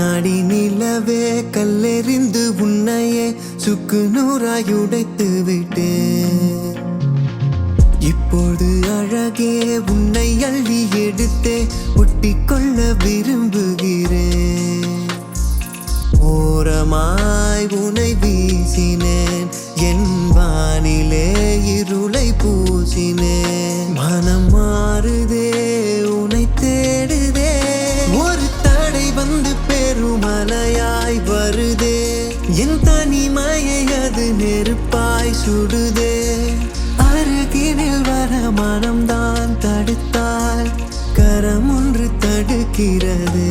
அடி நிலவே கல்லெறிந்து உன்னையே சுக்கு நூறாய் உடைத்து விட்டேன். இப்போது அழகே உன்னை அள்ளி எடுத்தே ஒட்டிக்கொள்ள விரும்புகிறேன். ஓரமாய் உன்னை வீசினேன், என் வானிலே இருளை பூசினேன். மனம் மாறுதே உன்னை தேடுதே, ஒரு தடை வந்து பெருமலையாய் வருதே. என் தனிமையை அது நெருப்பாய் சுடுதே. அருகினில் வர மனம்தான் தடுத்தால் கரம் ஒன்று தடுக்கிறது.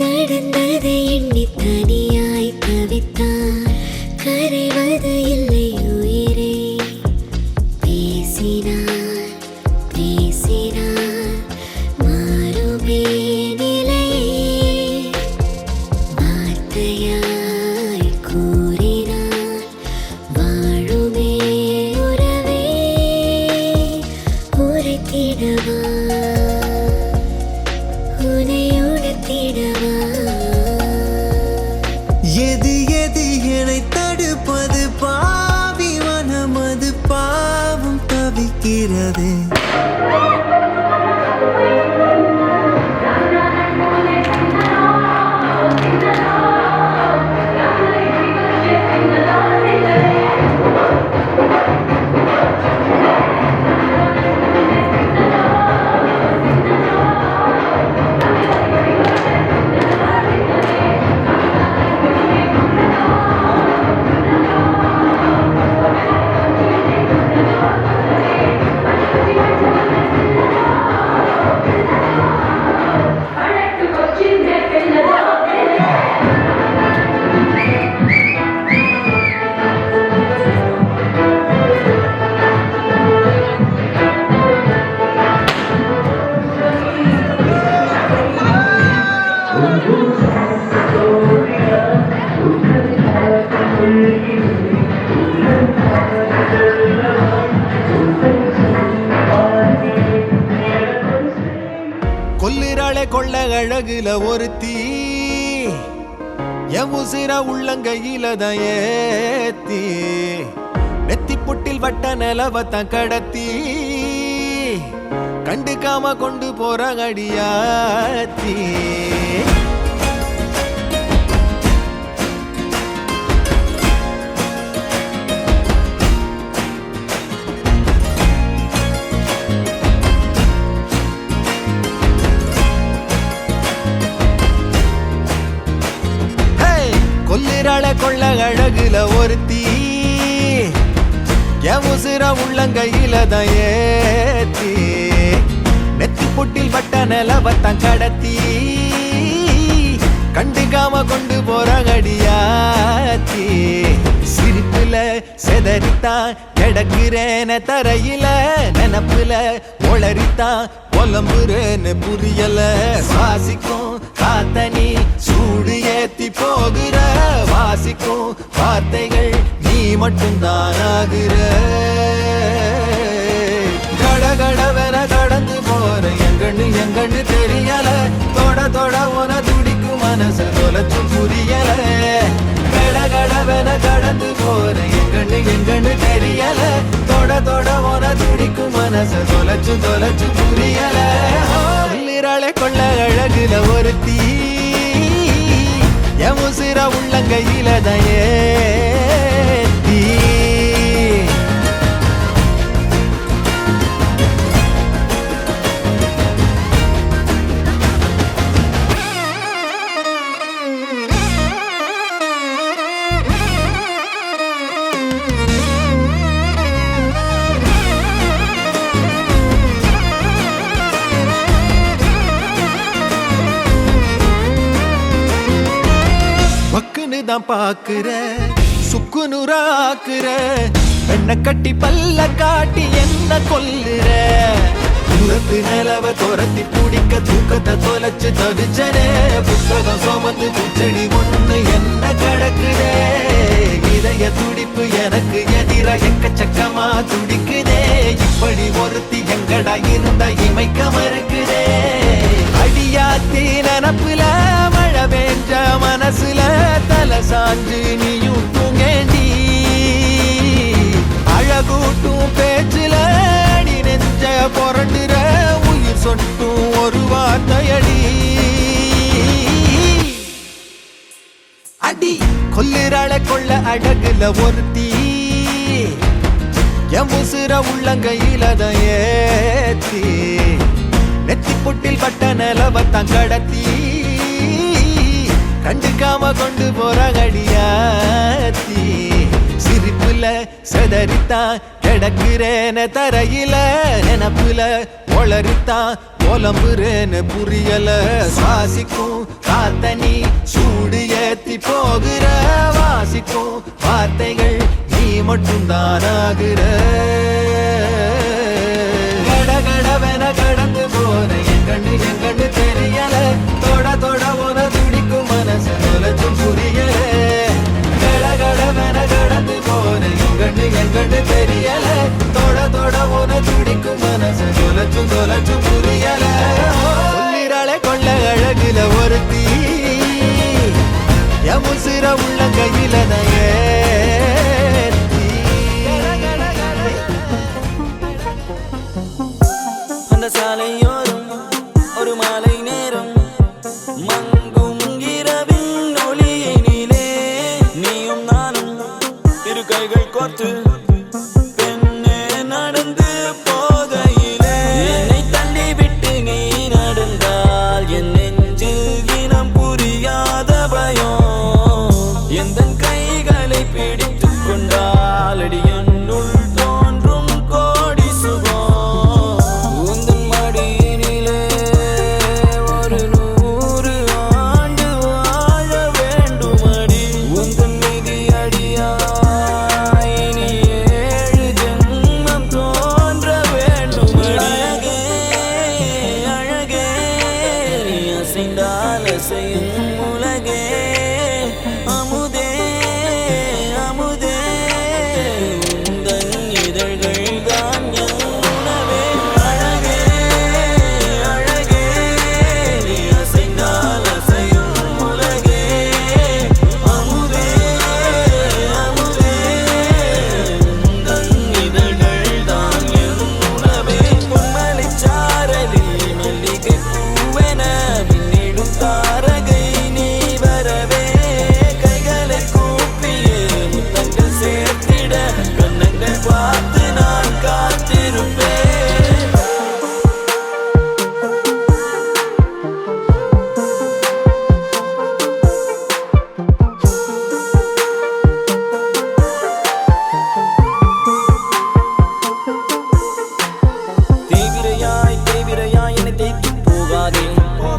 நடந்ததை எண்ணி தனியாய் தவித்தான், கரைவது இல்லை உயிரே. பேசினான் பேசினான் மாறுமே நிலையே, வார்த்தையாய் கூறினான் வாழுமே உறவே. உரைத்திடவா எது எது என்னை தடுப்பது, பாவி மனம் அது பாவம் தவிக்கிறது. கொல்லிராளே கொள்ள அழகுல ஒரு தீ, என் உசிர உள்ளங்கையில தான் ஏத்தி. நெத்தி புட்டில் வட்ட நிலவத்தான் கடத்தி, கண்டுக்காம கொண்டு போற அடியாத்தி. கொல்லிராளே கொள்ள அழகுல ஒரு தீ, என் உசிர உள்ளங்கையில தான் ஏத்தி. நெத்தி புட்டில் வட்ட நிலவத்தான் கடத்தி, கண்டுக்காம கொண்டு போற அடியாத்தி. சிரிப்புல செதறித்தான் கிடக்கிறேன தரையில, நினப்புல ஒளரித்தான் புலம்புறேன்னு புரியல. சுவாசிக்கும் காத்தனி சூடு ஏத்தி போகிற, வாசிக்கும் வார்த்தைகள் நீ மட்டும்தான் ஆகிற. கடகடவென கடந்து போற எங்கன்னு எங்கன்னு தெரியல, தொட தொட உன துடிக்கும் மனசு தொலைச்சு புரியல. கடகடவென கடந்து போற எங்கன்னு எங்கன்னு தெரியல, தொட தொட உன துடிக்கும் மனசு தொலைச்சு தொலைச்சு புரியல. கொல்லிராளே கொள்ள அழகுல ஒரு தீ, என் உசிர உள்ளங்கையில தான் ஏத்தி. தான் பாக்குற சுக்கு நூறாக்குற பெண்ணை கட்டி பல்ல காட்டி என்ன கொல்லுற தூரத்து நிலவ துரத்தி பிடிக்க தூக்கத்தை தொலைச்சு தவிச்சனே புத்தகம் சுமந்து பூச்செடி ஒண்ணு என்ன கிடக்குதே இதய துடிப்பு எனக்கு எதிர எக்கச்சக்கமா துடிக்குதே இப்படி ஒருத்தி எங்கடா இருந்த இமைக்க மறுக்குதே அடியாத்தி நினப்புல மழை பெஞ்ச மனசுல தலை சாஞ்சு நீயும் தூங்கேண்டி அழகூட்டும் பேச்சுல அடி நெஞ்ச பொறண்டுற உயிர் சொட்டும் ஒரு வார்த்தையடி அடி கொல்லுறாள கொள்ள அழகுல ஒருத்தி என் உசுர உள்ளங்கையில தான் ஏத்தி நெத்தி புட்டில் பட்ட நிலவத்தான் கடத்தி கண்டுக்காம கொண்டு போற கடியாத்தி சிரிப்புல செதறித்தான் கிடக்குறேன தரையில நினப்புல ஒளறித்தான் புலம்புறேன்னு புரியல சுவாசிக்கும் காத்தனி சூடு ஏத்தி போகிற வாசிக்கும் வார்த்தைகள் நீ மட்டும் தானாகிற கடகடவென கடந்து போற என் கண்ணு தெரியல தொட தொட உன துடிக்கும் மனசு தொலைச்சும் புரியல கடகடவென கடந்து போற என் கண்ணு தெரியல தொட தொட உன துடிக்கும் மனசு தொலைச்சும் புரியல சொல்லிராளே கொள்ள அழகுல ஒருத்தி என் உசிர உள்ள கையில நயே சாலையோரம் ஒரு மாலை நேரம் மங்கும் இரவின் ஒளியினிலே நீயும் நானும் இரு கைகள் கோர்த்து பெண்ணே நடந்து போகையிலே என்னை தள்ளி விட்டு நீ நடந்தால் என் நெஞ்சில் இனம் புரியாத பயம் எந்த கைகளை பிடித்துக் கொண்டால் அடி என்னுள் தோன்றும் கோடி சுகம்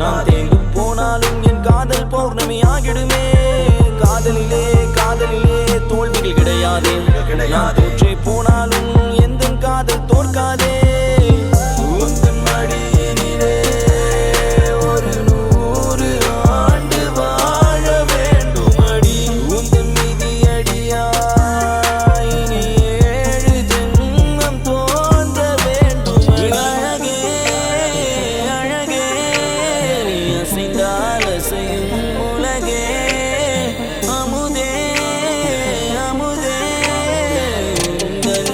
நான் தேங்கு போனாலும் என் காதல் பௌர்ணமி ஆகிடுமே காதலிலே தோல்விகள் கிடையாதே நான் தோற்றே போனாலும் எந்த காதல் தோற்காதே உந்தன் மடியினிலே ஒரு 100 ஆண்டு வாழ வேண்டும் அடி உந்தன் மீதி அடியாய் இனி 7 ஜென்மம் தோன்ற வேண்டும் அழகே அழகே நீ அசைந்தால் அசையும் உலகே அமுதே அமுதே உந்தன்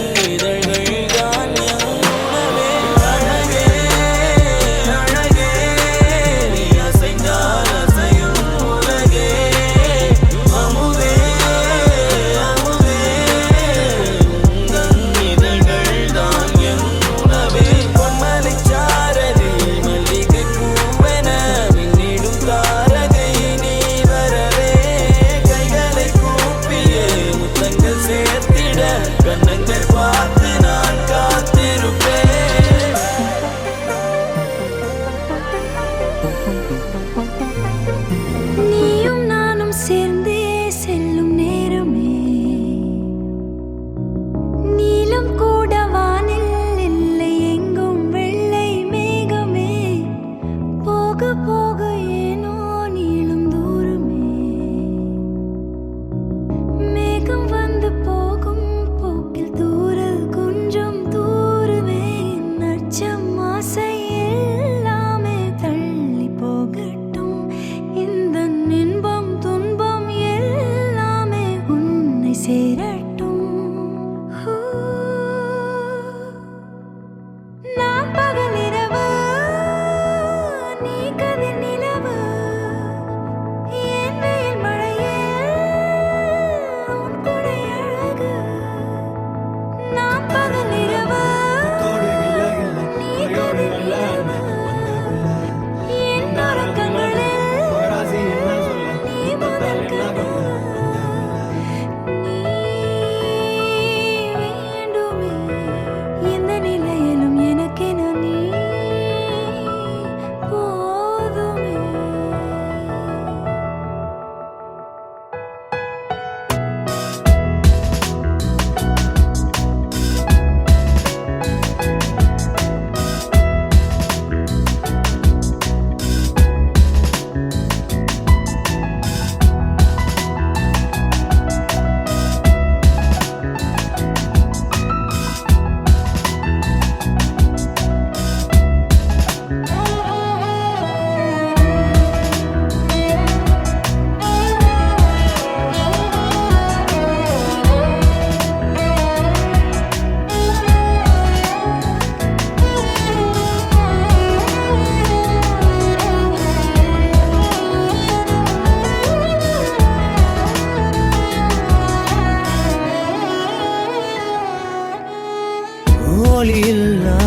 ஒளியில்லா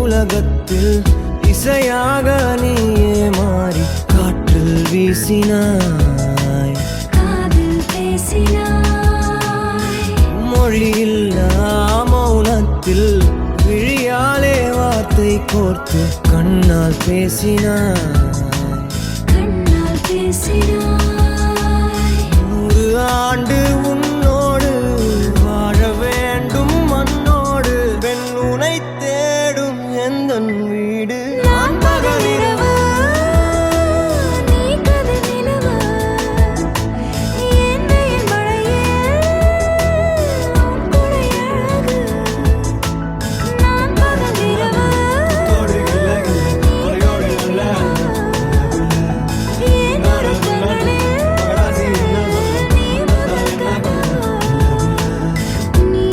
உலகத்தில் இசையாக நீயே மாறி காற்றில் வீசினாய், காதில் பேசினாய், மொழியில்லா மௌனத்தில் விழியாலே வார்த்தை கோர்த்து கண்ணால் பேசினாய், கண்ணால் பேசினாய். 100 ஆண்டு உன்னோடு வாழ வேண்டும் மண்ணோடு, பெண் உனை தேடும் எந்தன் வீடு. நான் பகலிரவு, நீ கதிர் நிலவு, என் வெயில் மழையில் உன் குடை அழகு. நான் பகலிரவு, என் உறக்கங்களில் நீ முதல் கனவு. நீ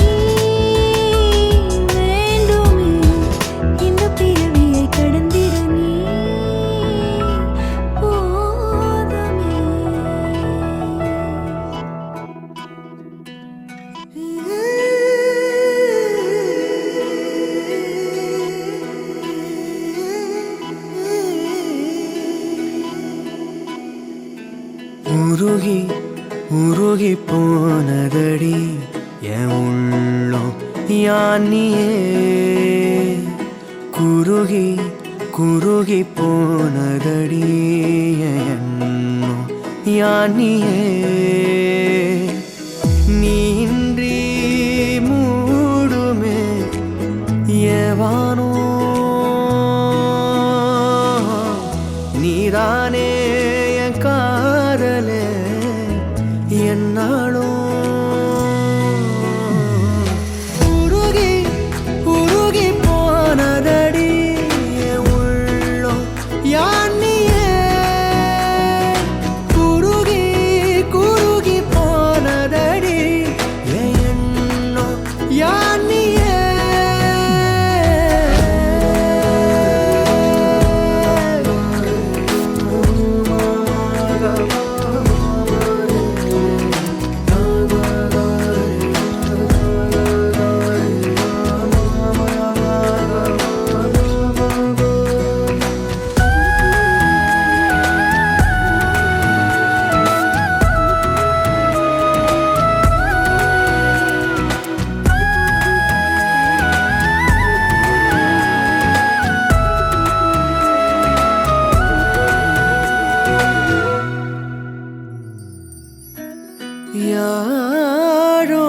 வேண்டுமே இந்த பிறவியை கடந்திட, நீ போதுமே. உருகி உருகி போனதடி என் உள்ளம் யானியே, குருகி குருகி போனதடி என் எண்ணம் யானியே. நீன்றி மூடுமே ஏவானோ, நீதானே என் காதலே என்னாலும். உருகி உருகி போனதடி என் உள்ளம் யானியே, குருகி குருகி போனதடி என் எண்ணம் யானியே. யாரோ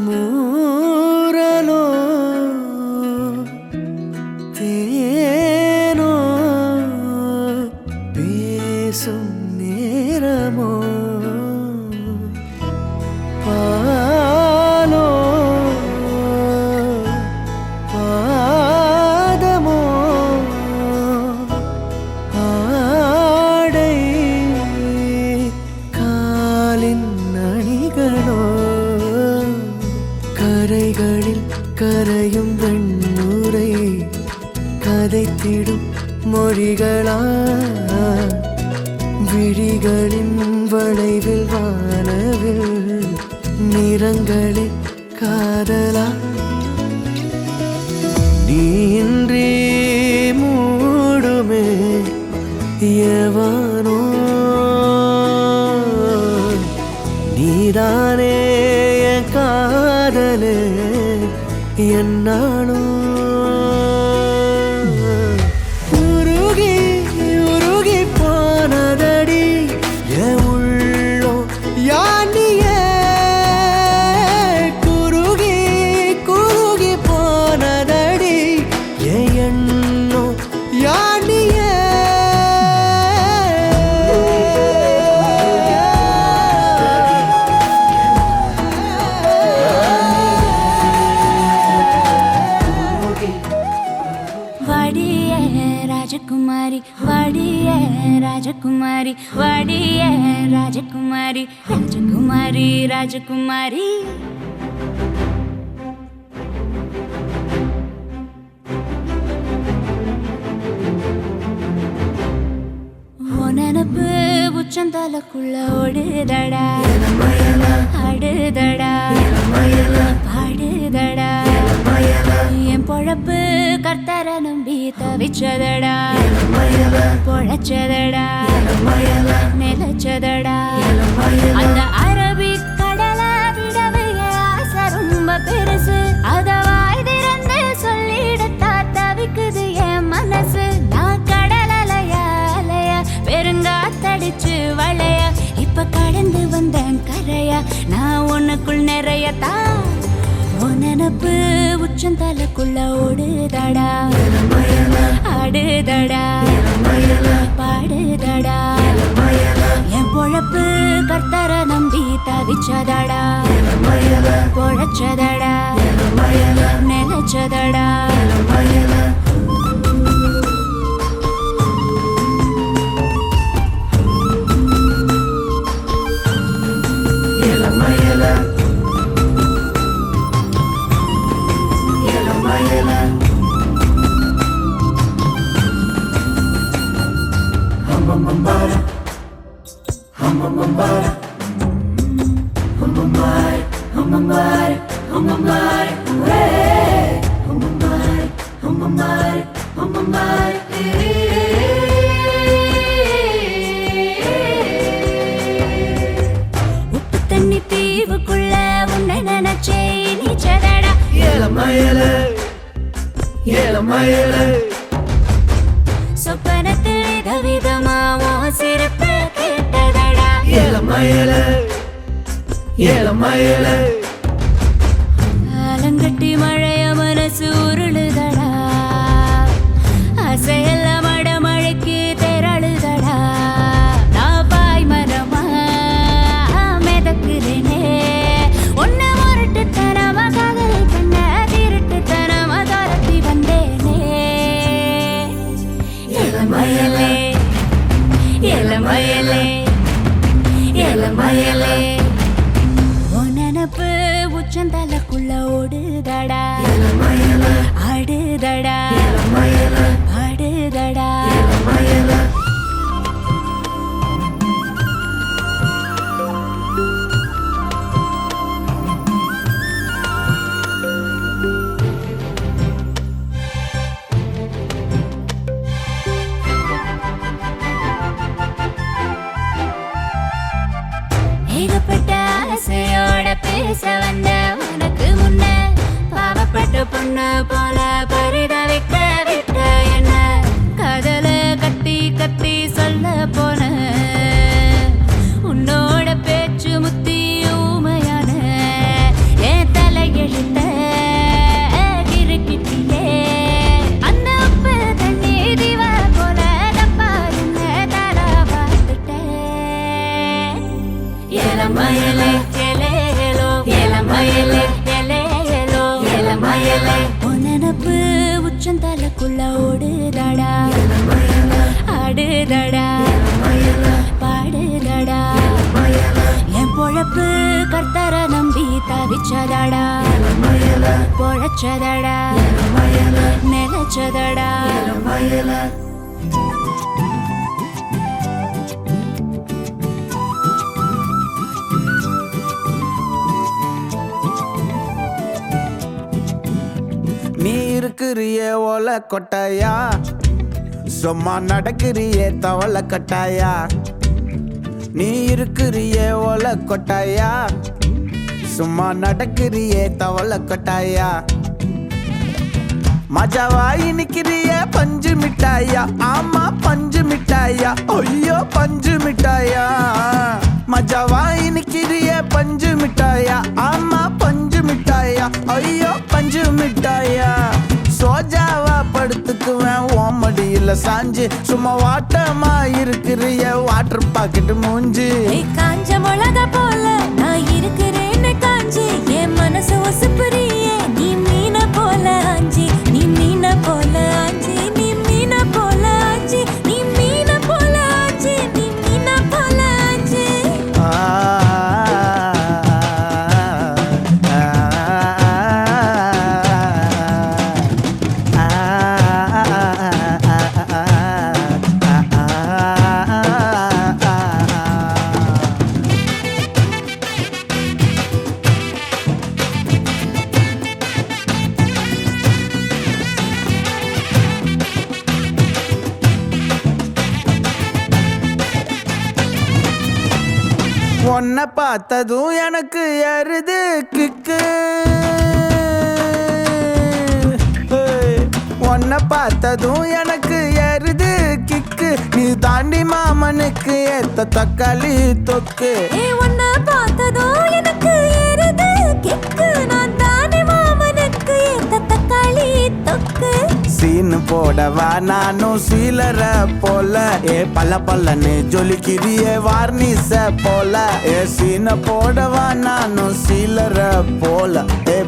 மூரலோ தேனோ பேசும் நேரமோ, பாலோ பாதமோ ஆடை காலின் அணிகளோ, கரைகளில் கரையும் வெண்ணுரை கதைத்திடும் மொழிகளா, விழிகளின் வளைவில் வானவில் நிறங்களில் காதலா. நீன்றி மூடுமே எவனோ, நீதானே என் காதலே என்னாலும். உருகி உருகி போனதடி என் உள்ளம் யானியே, குருகி குருகி போனதடி என் எண்ணம் யானியே. வாடியே ராஜகுமாரி, வாடியே ராஜகுமாரி, வாடியே ராஜகுமாரி, ராஜகுமாரி ராஜகுமாரி. நினப்பு உச்சந்தலக்குள்ள ஓடுதடா, அடுதடா, பாடு நினப்பு கர்த்தர நம்பி தவிச்சதடா பொழைச்சதடா நிலச்சதடா அந்த அரபிக் கடல விடவே ஆசை ரொம்ப பெருசு அத வாய் திறந்து சொல்லிடத்தா தவிக்குது என் மனசு நான் கடல் அலையா அலையா பெருங்காத்தடிச்சு வளைய இப்ப கடந்து வந்தேன் கரையா நான் உனக்குள் நிறைய தான் உன் நினப்பு உச்சந்தலைக்குள்ள ஓடுதடா ஆடுதடா பாடுதடா என் பொழப்பு கர்த்தர நம்பி தவிச்சதடா பொழைச்சதடா நிலச்சதடா உப்பு தண்ணி தீவுக்குள்ள உன்னை நினைச்சே நீச்சதடா சொப்பனத்தில் விதவிதமாவோ சிறப்பு கேட்டதடா ஆலங்கட்டி மழைய மனசு உருளுதடா அசையல்ல மட மழைக்கு திரளுதடா நான் பாய் மரமா மிதக்குறேனே ஒன்ன முரட்டுத்தனமா காதல் பண்ண திருட்டுத்தனமா துரத்தி வந்தேனே இளமயலே இளமயலே இளமயலே உன் நினப்பு உச்சந்தலைக்குள்ள ஓடுதடா ஆடுதடா பாடுதடா ஏகப்பட்ட ஆசையோட பேச வந்த உனக்கு முன்ன பாவப்பட்ட பொண்ணு போல பரிதவிக்க விட்ட என்ன கதல கத்தி கத்தி சொல்ல போன உன்னோட பேச்சு முத்தி ஊமையான என் தலையெழுத்த கிறுக்கிட்டியே அந்த உப்பு தண்ணி திவ போல தப்பா என்ன தர பார்த்துட்டேன் இளமயலே எலேலோ இளமயலே எலேலோ இளமயலே உன் நினப்பு உச்சந்தலைக்குள்ள ஓடுதடா ஆடுதடா பாடுதடா என் பொழப்பு கர்த்தர நம்பி தவிச்சதடா பொழைச்சதடா நிலச்சதடா நீ இருக்கிறிய ஓலை கொட்டாயா சும்மா நடக்கிறிய தவளை கட்டாயா நீ இருக்கிறிய ஓலை கொட்டாயா சும்மா நடக்கிறிய தவளை கொட்டாயா மஜாவாய் நிக்கிறிய பஞ்சு மிட்டாயா ஆமா பஞ்சு மிட்டாயா ஐயோ பஞ்சு மிட்டாயா மஜாவாய் நிக்கிறிய பஞ்சு மிட்டாயா ஆமா பஞ்சு மிட்டாயா ஐயோ பஞ்சு மிட்டாயா சோஜாவா படுத்துக்குவேன் ஓமடியில சாஞ்சு சும்மா வாட்டமா இருக்கிறிய வாட்டர் பாக்கெட் மூஞ்சி காஞ்ச மிளகா போல நான் இருக்கிறேன்னு காஞ்சி என் மனசு ஒசுப்புறியே நீ மீன போல ஆஞ்சி நீ மீன போல ஆஞ்சி நீ மீன போல ஆஞ்சி நீ மீன போல ஆஞ்சி நீ மீன போல ஆஞ்சி உன்னை பார்த்ததும் எனக்கு ஏறுது கிக்கு உன்னை பார்த்ததும் எனக்கு ஏறுது கிக்கு நீ தாண்டி மாமனுக்கு ஏத்த தக்காளி தொக்கு உன்னை பார்த்ததும் எனக்கு ஏறுது கிக்கு நான் தானே மாமனுக்கு ஏத்த தக்காளி தொக்கு சீனு போடவா நானும் சீலர போல பல்ல பல்லன்னு ஜொலிக்கிறியே வார்னிச போல சீன போடவா நானும் சீலர போல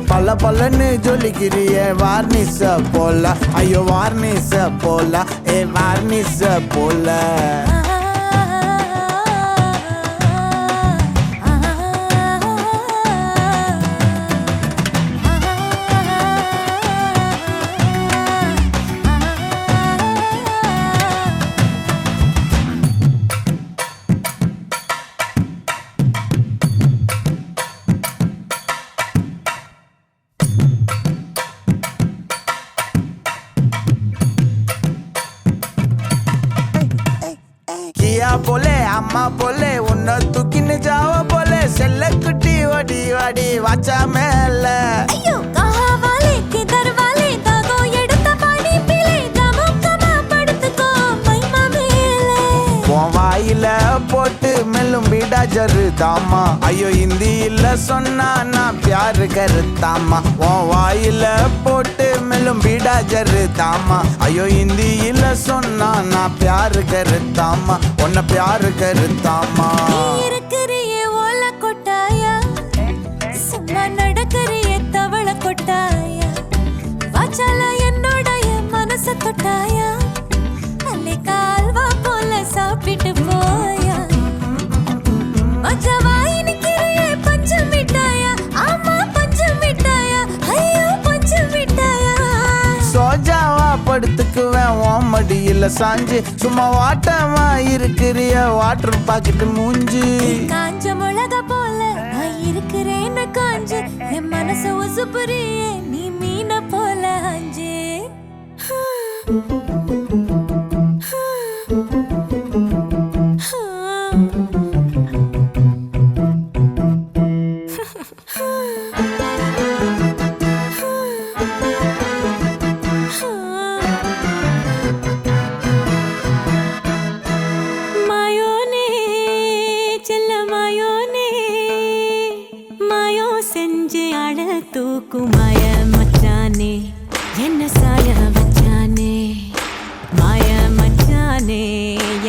பல்ல பல்லன்னு ஜொலிக்கிறியே வார்னிச போல ஐயோ வார்னிச போல வார்னிச போல किया बोले अम्मा बोले उन्ना तुकिन जाओ बोले सेल्ले कुटी वडी वडी वाचा मेले ஐயோ கஹா வாலே கிதர் வாலே தாகோ எடுத்த பாடி பிலே கமக்கமா படுத்துக்கோ மைமா மேலே உன் வாயில போட்டு மெல்லும் பீடா ஜருதாமா ஐயோ ஹிந்தியில சொன்னா நான் प्यार करतामा உன் வாயில போட்டு மெல்லும் பீடா ஜருதாமா ஐயோ ஹிந்தியில சொன்னா நான் प्यार करतामा உன்னை प्यार करतामा இருக்கிறியே ஓல கொட்டாயா சும்மா நடக்கறியே தவள கொட்டாயா வாச்சால என்னோடைய மனச தொட்டாயா அல்லே கால்வா போல சாப்பிட்டு போயா மச்சவா இனிக்கிறியே பஞ்சு மிட்டாயா ஆமா பஞ்சு மிட்டாயா ஐயோ பஞ்சு மிட்டாயா சோஜாவா படுத்துக்குவேன் உன் மடியில சாஞ்சு சும்மா வாட்டமா இருக்கிறிய வாட்டர் பாக்கெட்டு மூஞ்சி காஞ்ச மிளகா போல நான் இருக்கிறேன்னு காஞ்சு என் மனச உசுப்புறியே நீ மீன போல அஞ்சு மாயோனே செல்ல மாயோனே மாயோ செஞ்சு அழ தூக்கும் மாய மச்சானே என்ன சாய வச்சானே மாய மச்சானே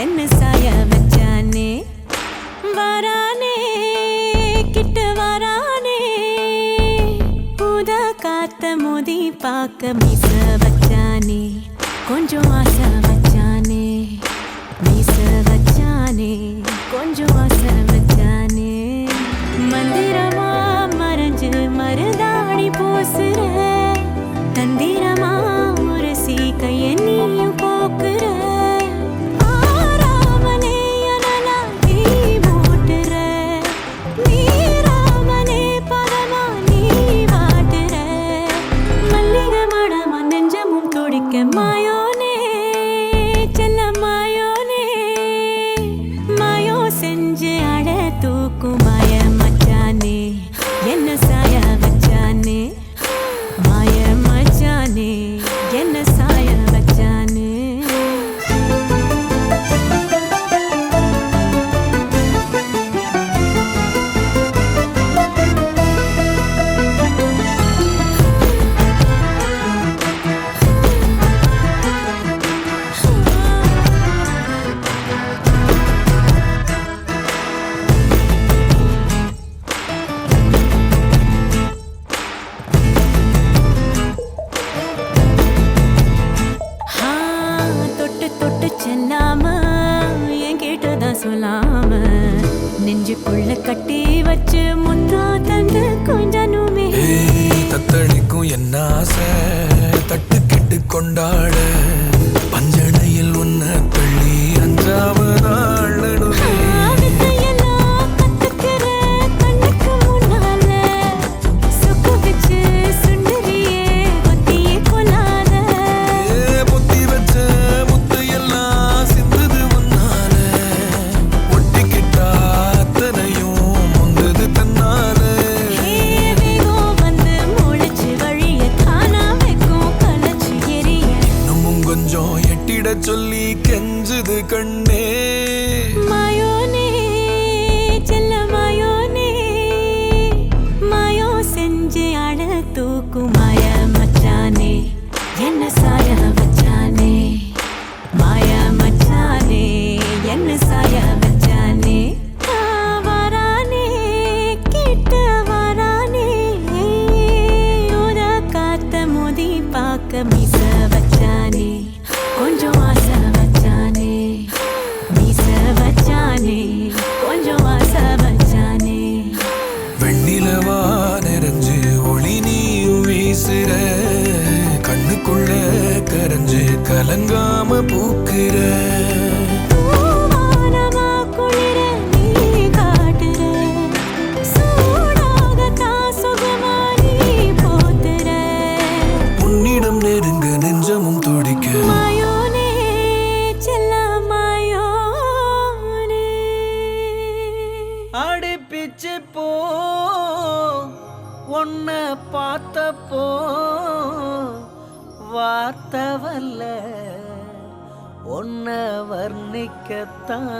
என்ன சாய வச்சானே வரானே கிட்ட வரானே புத காத்த மோதி பார்க்க மீச வச்சானே கொஞ்சம் ஆசை வச்சானே மீச வச்சானே கொஞ்சம் ஆசை வச்சானே மந்திரமா மறைஞ்சு மருதாணி பூசுற தந்திரமா ஒரு சீக்கைய நீயும் போக்குற ஆராமனே அனலா நீ மூட்டுற நீராமனே பதமா நீ வாட்டுற மல்லிகை மடமா நெஞ்சமும் துடிக்க மாயோனே செல்ல மாயோனே மாயோ செஞ்சு அழ தூக்கும் மாய மச்சானே என்ன சாய வச்சானே மாய மச்சானே என்ன சாய வச்சானே தொட்டு தொட்டு செல்லாம என் கேட்டுதான் சொல்லாம நெஞ்சுக்குள்ள கட்டி வச்சு முத்தா தந்து கொஞ்சனுமே தத்தளிக்கும் என்ன ஆசை தட்டு கெட்டு கொண்டாட பஞ்சனையில் உன்ன தள்ளி அஞ்சாவதாள் நடுவே வித்தையெல்லாம் கத்துக்கிற கண்ணுக்கு முன்னால சொக்கு வச்சு சுண்டரியே ஒத்தியே கொள்ளாத புத்தி வச்ச முத்து எல்லாம் சிந்துது முன்னால ஒட்டிக்கிட்டா அத்தனையும் கண்ணே மாயோனே செல்ல மாயோனே மாயோ செஞ்சு அழ தூக்கும் மாய மச்சானே என்ன சாய வச்சானே மாய மச்சானே என்ன சாய வச்சானே வரானே கிட்ட வரானே உத காத்த மோதி பார்க்க மீச வச்சானே கொஞ்சம் ஆசை வச்சானே மீச வச்சானே கொஞ்சம் ஆசை வச்சானே வெண்ணிலவா நிறைஞ்சு ஒளி நீயும் வீசுற கண்ணுக்குள்ள கரைஞ்சு கலங்காம பூக்குற பூவானமா குளிர நீ காட்டுற சூடாகத்தான் சுகமா நீ போத்துற உன்னிடம் நெருங்க நெஞ்சமும் துடிக்க மாயோனே செல்ல மாயோனே அடிப்பிச்சு போ உன்னை பார்த்தப்போ வார்த்தவல்ல உன்னை வர்ணிக்கத்தான்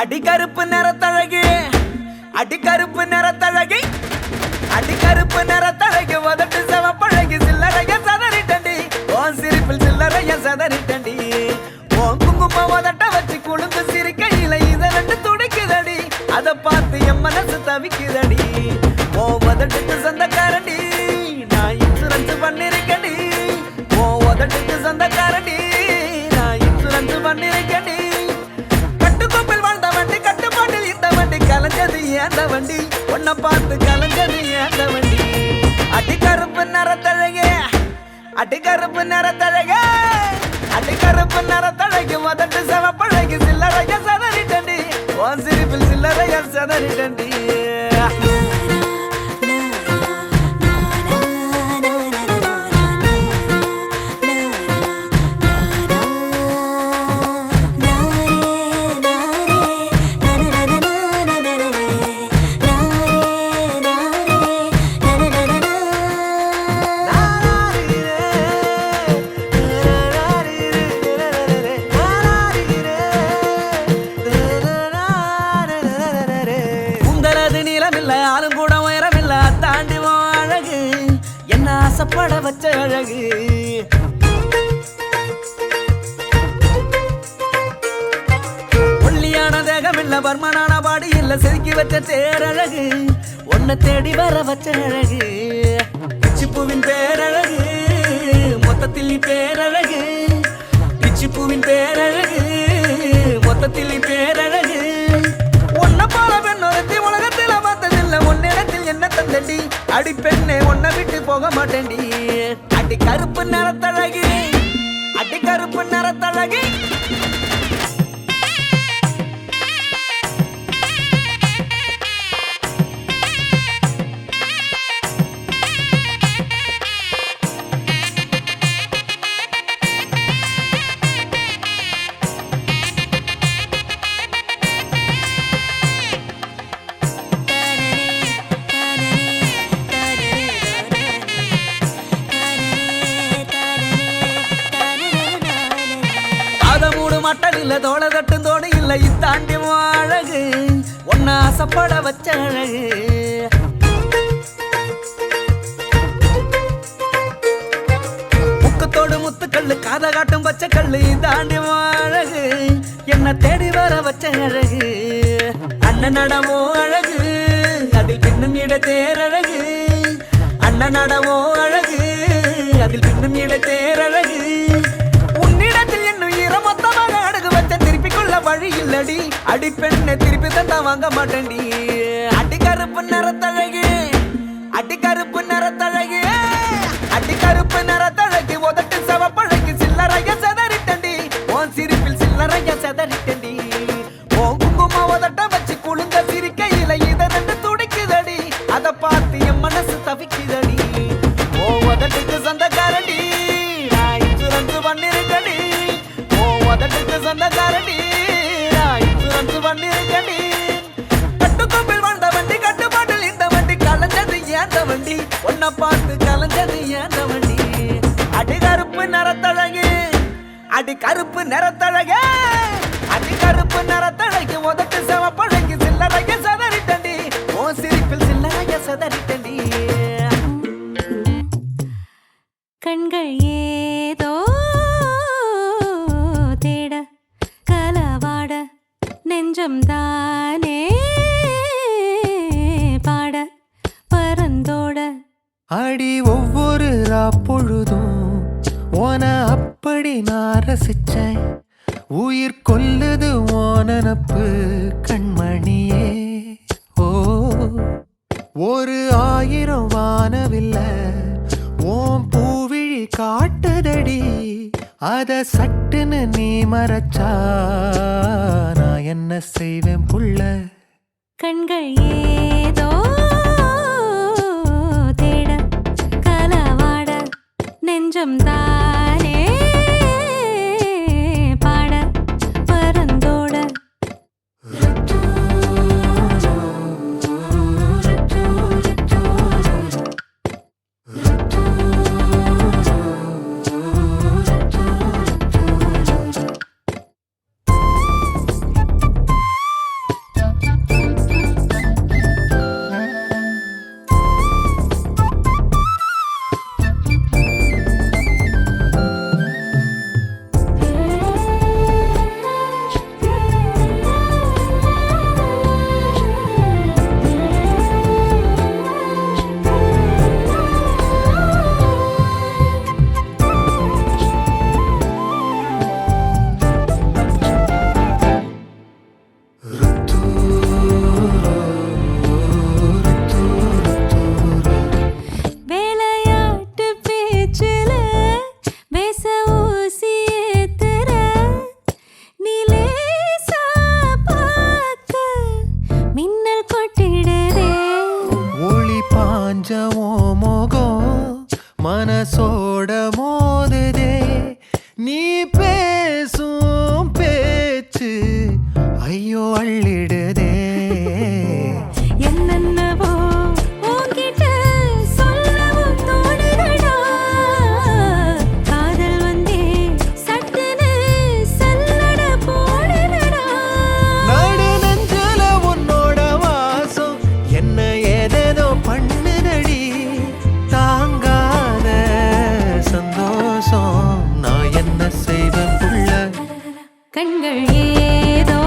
அடிக்கருப்பு நிறத்தழகி அடிக்கருப்பு நிறத்தழகி அடிக்கருப்பு நிறத்தழகி உதட்டு செவப்பழகி சில்லறைய சதறிட்டண்டி உன் சிரிப்பில் சில்லறைய சதறிட்டண்டி உன் குங்கும உதட்ட வச்சு குழுந்து சிரிக்கையில இத ரெண்டு துடிக்குதடி அத பார்த்து என் மனசு தவிக்குதடி உன் உதட்டுக்கு சொந்தக்காரண்டி நான் இன்சூரன்ஸ் பண்ணிருக்கடி உன் உதட்டுக்கு சொந்தக்காரண்டி நான் இன்சூரன்ஸ் பண்ணிருக்கடி கட்டுக்கோப்பில் வாழ்ந்த வண்டி கட்டுப்பாட்டில் இந்த வண்டி கலைஞ்சது ஏந்த வண்டி உன்னை பார்த்து கலைஞ்சது ஏந்த வண்டி அடிக்கருப்பு நிறத்தழகே அடிக்கருப்பு நிறத்தழகே அடிக்கருப்பு நிறத்தழகி உதட்டு செவப்பழகி சில்லறைய சதறிட்டண்டி உன் சிரிப்பில் சில்லறைய சதறிட்டண்டி உங்களது நீளமில்ல ஆளும் கூட உயரமில்ல தாண்டி அழகு என்ன ஆசைப்பட வச்ச அழகு ஒல்லியான தேகமில்ல பர்மனான பாடி இல்ல செதுக்கி வச்ச தேரழகு உன்னை தேடி வர வச்ச அழகு பிச்சிப்பூவின் பேரழகு மொத்தத்தில் நீ பேரழகு பிச்சிப்பூவின் பேரழகு மொத்தத்தில் நீ பேரழகு உன்னை போல பெண்ணொருத்தி உலகத்தில் பார்த்ததில்ல உன்னிடத்தில் என்ன தந்தடி அடி பெண்ணே உன்னை விட்டு போக மாட்டேன்டி அடி கருப்பு நிறத்தழகி அடி கருப்பு நிறத்தழகி மட்டன் இல்ல தோள தட்டும் தோணி இல்ல இத்தாண்டி அழகு உன்னை ஆசைப்பட வச்ச அழகு முக்கத்தோடு முத்துக்கல்லு காத காட்டும் பச்சை கல்லு இதாண்டி அழகு என்ன தேடி வர வச்ச அழகு அண்ணன் நடமோ அழகு அதில் பின்னும் இட தேரழகு அண்ணன் நடமோ அழகு அதில் பின்னும் இட தேரழகு உன்னிடத்தில் என்னும் ஈரமொத்தமாக அடகு வச்ச திருப்பி கொள்ள வழி இல்லடி அடி பெண்ணை திருப்பி தந்தா வாங்க மாட்டேன்டி அடி கருப்பு நிறத்தழகு அடி கருப்பு நிறத்தழகு அடி கருப்பு நிறத்தழகு உதட்டு செவப்பழகு சில்லறைய சதறிட்டண்டி உன் சிரிப்பில் சில்லறைய சதறிட்டண்டி உன் குங்கும உதட்ட வச்சு குழுங்க சிரிக்கையில இத ரெண்டு துடிக்குதடி அத பார்த்து என் மனசு தவிக்குதடி ஓ உதட்டுக்கு சொந்தக்காரடி நான் இன்சூரன்ஸ் பண்ணிருக்கடி ஓ உதட்டுக்கு சொந்தக்காரடி நான் இன்சூரன்ஸ் பண்ணிருக்கடி கட்டுக்கோப்பில் வாழ்ந்த வண்டி வண்டி ஒன்ன பார்த்து கலஞ்சது ஏந்த வண்டி அடி கருப்பு நிறத்தழகு அடி கருப்பு நிறத்தழகு அடி கருப்பு நிறத்தழகு உதட்டு செவப்பழகு சில்லறைய சதறிட்டண்டி ஓ சிரிப்பில் சில்லறைய சதறிட்டண்டி கண்கள் ஏதோ தேட கலவாட நெஞ்சம் தானே பாட பரந்தோட அடி ஒவ்வொரு பொழுதும் ஓன அப்படி நான் ரசிச்சேன் உயிர் கொல்லுது ஓனனப்பு கண்மணியே ஓ ஒரு 1000 வானவில்ல ஓம் பூவிழி காட்டுதடி அத சட்டுன்னு நீ மறைச்சா நான் என்ன செய்வேன் புள்ள கண்கள் ஏதோ தேட கலவாட நெஞ்சம் தானே பாட பரந்தோட வேலையாட்டு பேச்சுல பேச ஊசி ஏத்துற நிலேசா பார்க்க மின்னல் கொட்டிடுதே ஒளி பாஞ்சமோ மோகம் மனசோட மோதுதே நீ பேசும் பேச்சு ஐயோ அள்ளிடுதே என்னென்னவோ உன்கிட்ட சொல்லவும் தோணுதடா காதல் வந்தே சட்டுன்னு சல்லட போடுதடா நடு நெஞ்சில உன்னோட வாசம் என்ன ஏதேதோ பண்ணுதடி தாங்காத சந்தோஷம் நான் என்ன செய்வேன் புள்ள கண்கள் ஏதோ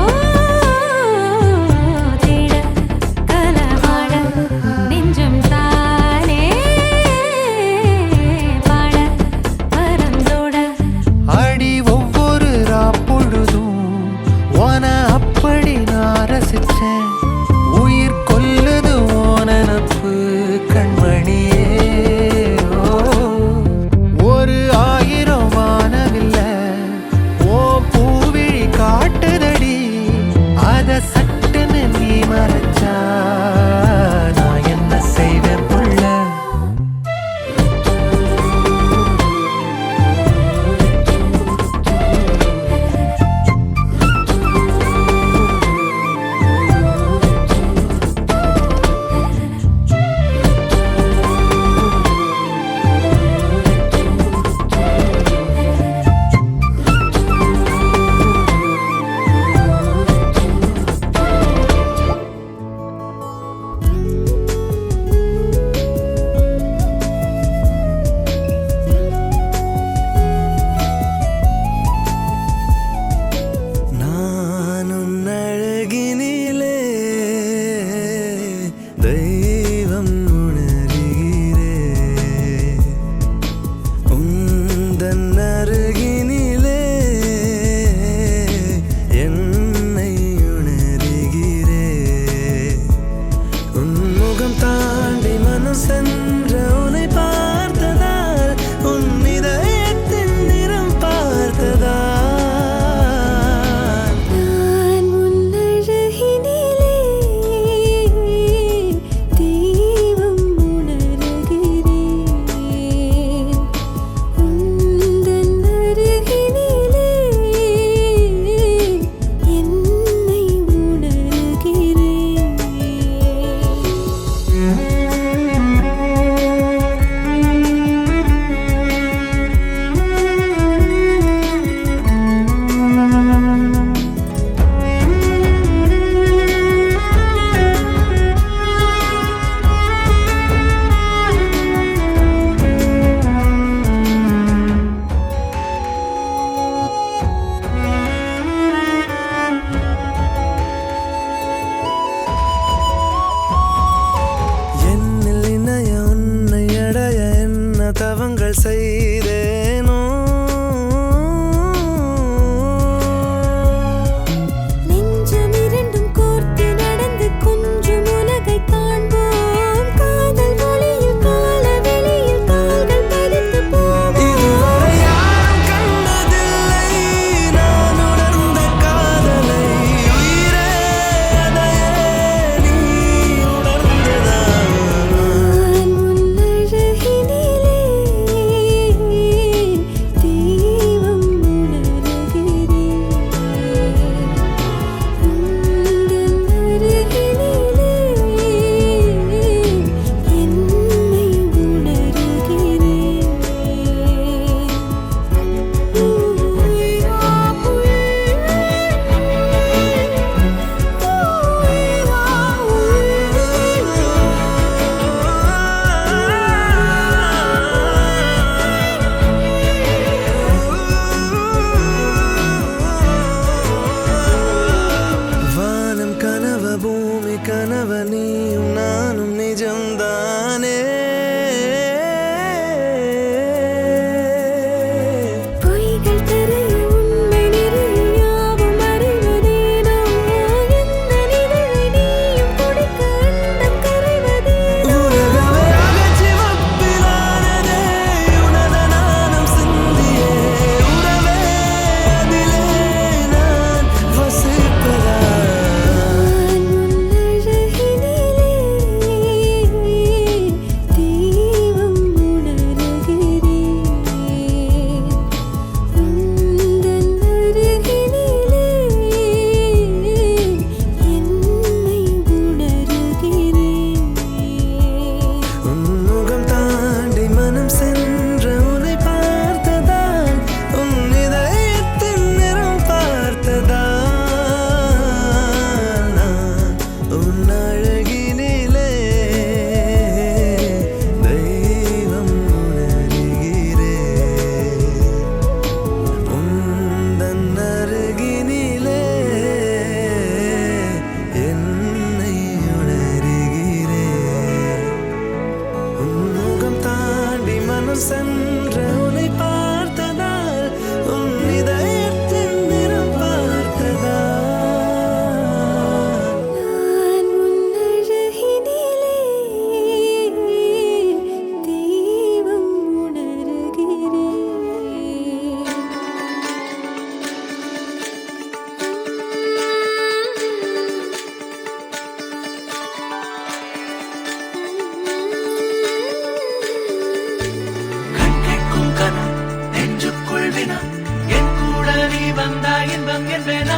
என்பேனா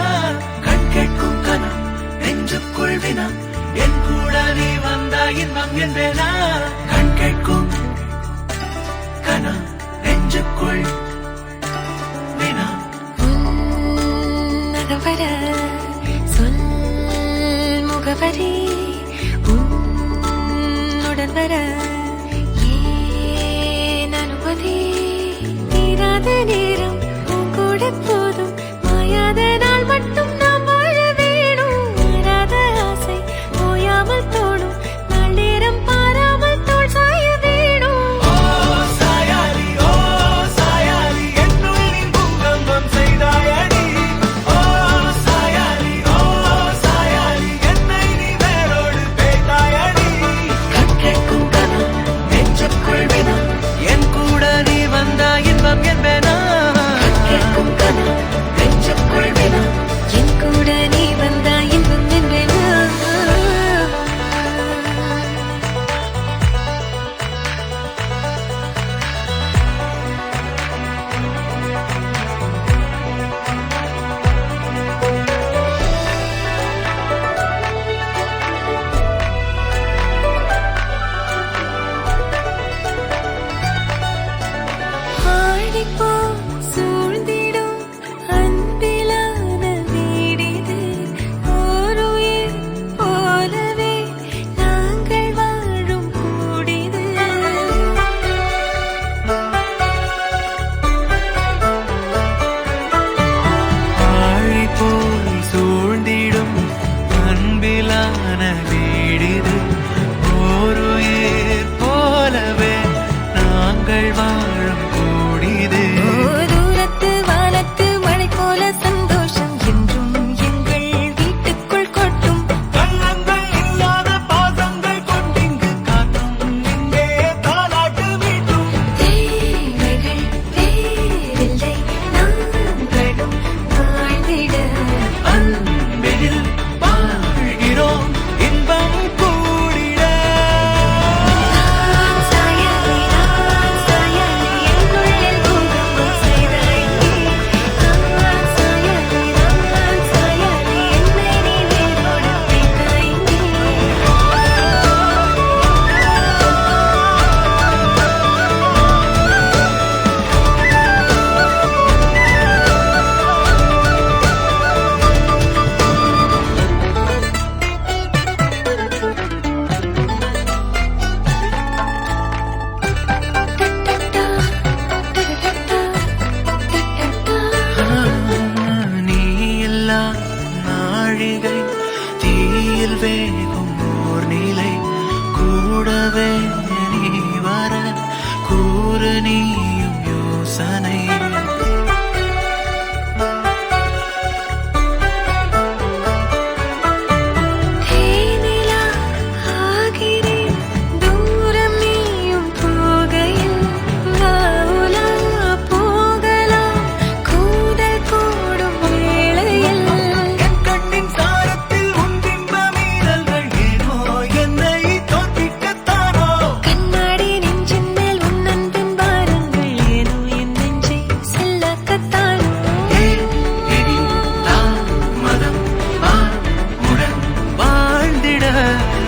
கண் கேட்கும் கனம் நெஞ்சுக்குள் வினம் என் கூட நீ வந்தா இன்பம் என்பேனா கண் கேட்கும் கனம் நெஞ்சுக்குள் வினம் நகவர சொல் முகவரி உன்னுடன் வர ஏன் அனுமதி தீராத நேரம் உன் கூட போதும் மாயாத நாள் மட்டும் நாம் வாழ வேணும் மாறாத ஆசை ஓயாமல் தோணும் நாள் நேரம் பாராமல் தோள் சாய வேணும் ஓ சாயாலி என்னுள் நீ பூகம்பம் செய்தாயடி ஓ சாயாலி என்னை நீ வேரோடு பேய்த்தாயடி கண் கேட்கும் கனம் நெஞ்சுக்குள் வினம் என் கூட நீ வந்தா இன்பம் என்பேனா கண் கேட்கும் கனம் நெஞ்சுக்குள் வினம் என் கூட நீ வந்தா இன்பம் என்பேனா ஆடிப்போ சூழ்ந்திடும் அன்பிலான வீடிது ஓருயிர் போலவே நாங்கள் வாழும் கூடிது ஆழி போல் சூழ்ந்திடும் அன்பிலான வீடிது ஓருயிர் போலவே நாங்கள் வாழும் கூடிது தூரத்து வானத்து மழை போல சந்தோஷம் என்றும் எங்கள் வீட்டுக்குள் கொட்டும் கள்ளங்கள் இல்லாத பாசங்கள் கொண்டிங்கு காத்தும் இங்கே தாலாட்டு மீட்டும் தேவைகள் வேறில்லை நாங்களும் வாழ்ந்திட அன்பில் வாழ்கிறோம் இன்பம் கூடிட சாயாலி என்னுள்ளில் பூகம்பம் செய்தாய் சாயாலி என்னை நீ வேரோடு வைத்தாய் நீ இல்லா நாழிகை தீயில் வேகும் ஓர் நிலை கூடவே நீ வர கூறு நீயும் யோசனை தேனிலா ஆகிறேன் தூரம் நீயும் போகையில் வாவுலா போகலாம் கூடல் கூடும் வேளையில் என் கண்ணின் சாரத்தில் உன் பிம்ப மீறல்கள் ஏனோ என்னை தோற்பிக்கத்தானோ கண்ணாடி நெஞ்சின் மேல் உன் அன்பின் பாரங்கள் ஏனோ என் நெஞ்சை செல்லக்கத்தானோ இனி தாமதம் உடன் வாழ்ந்திட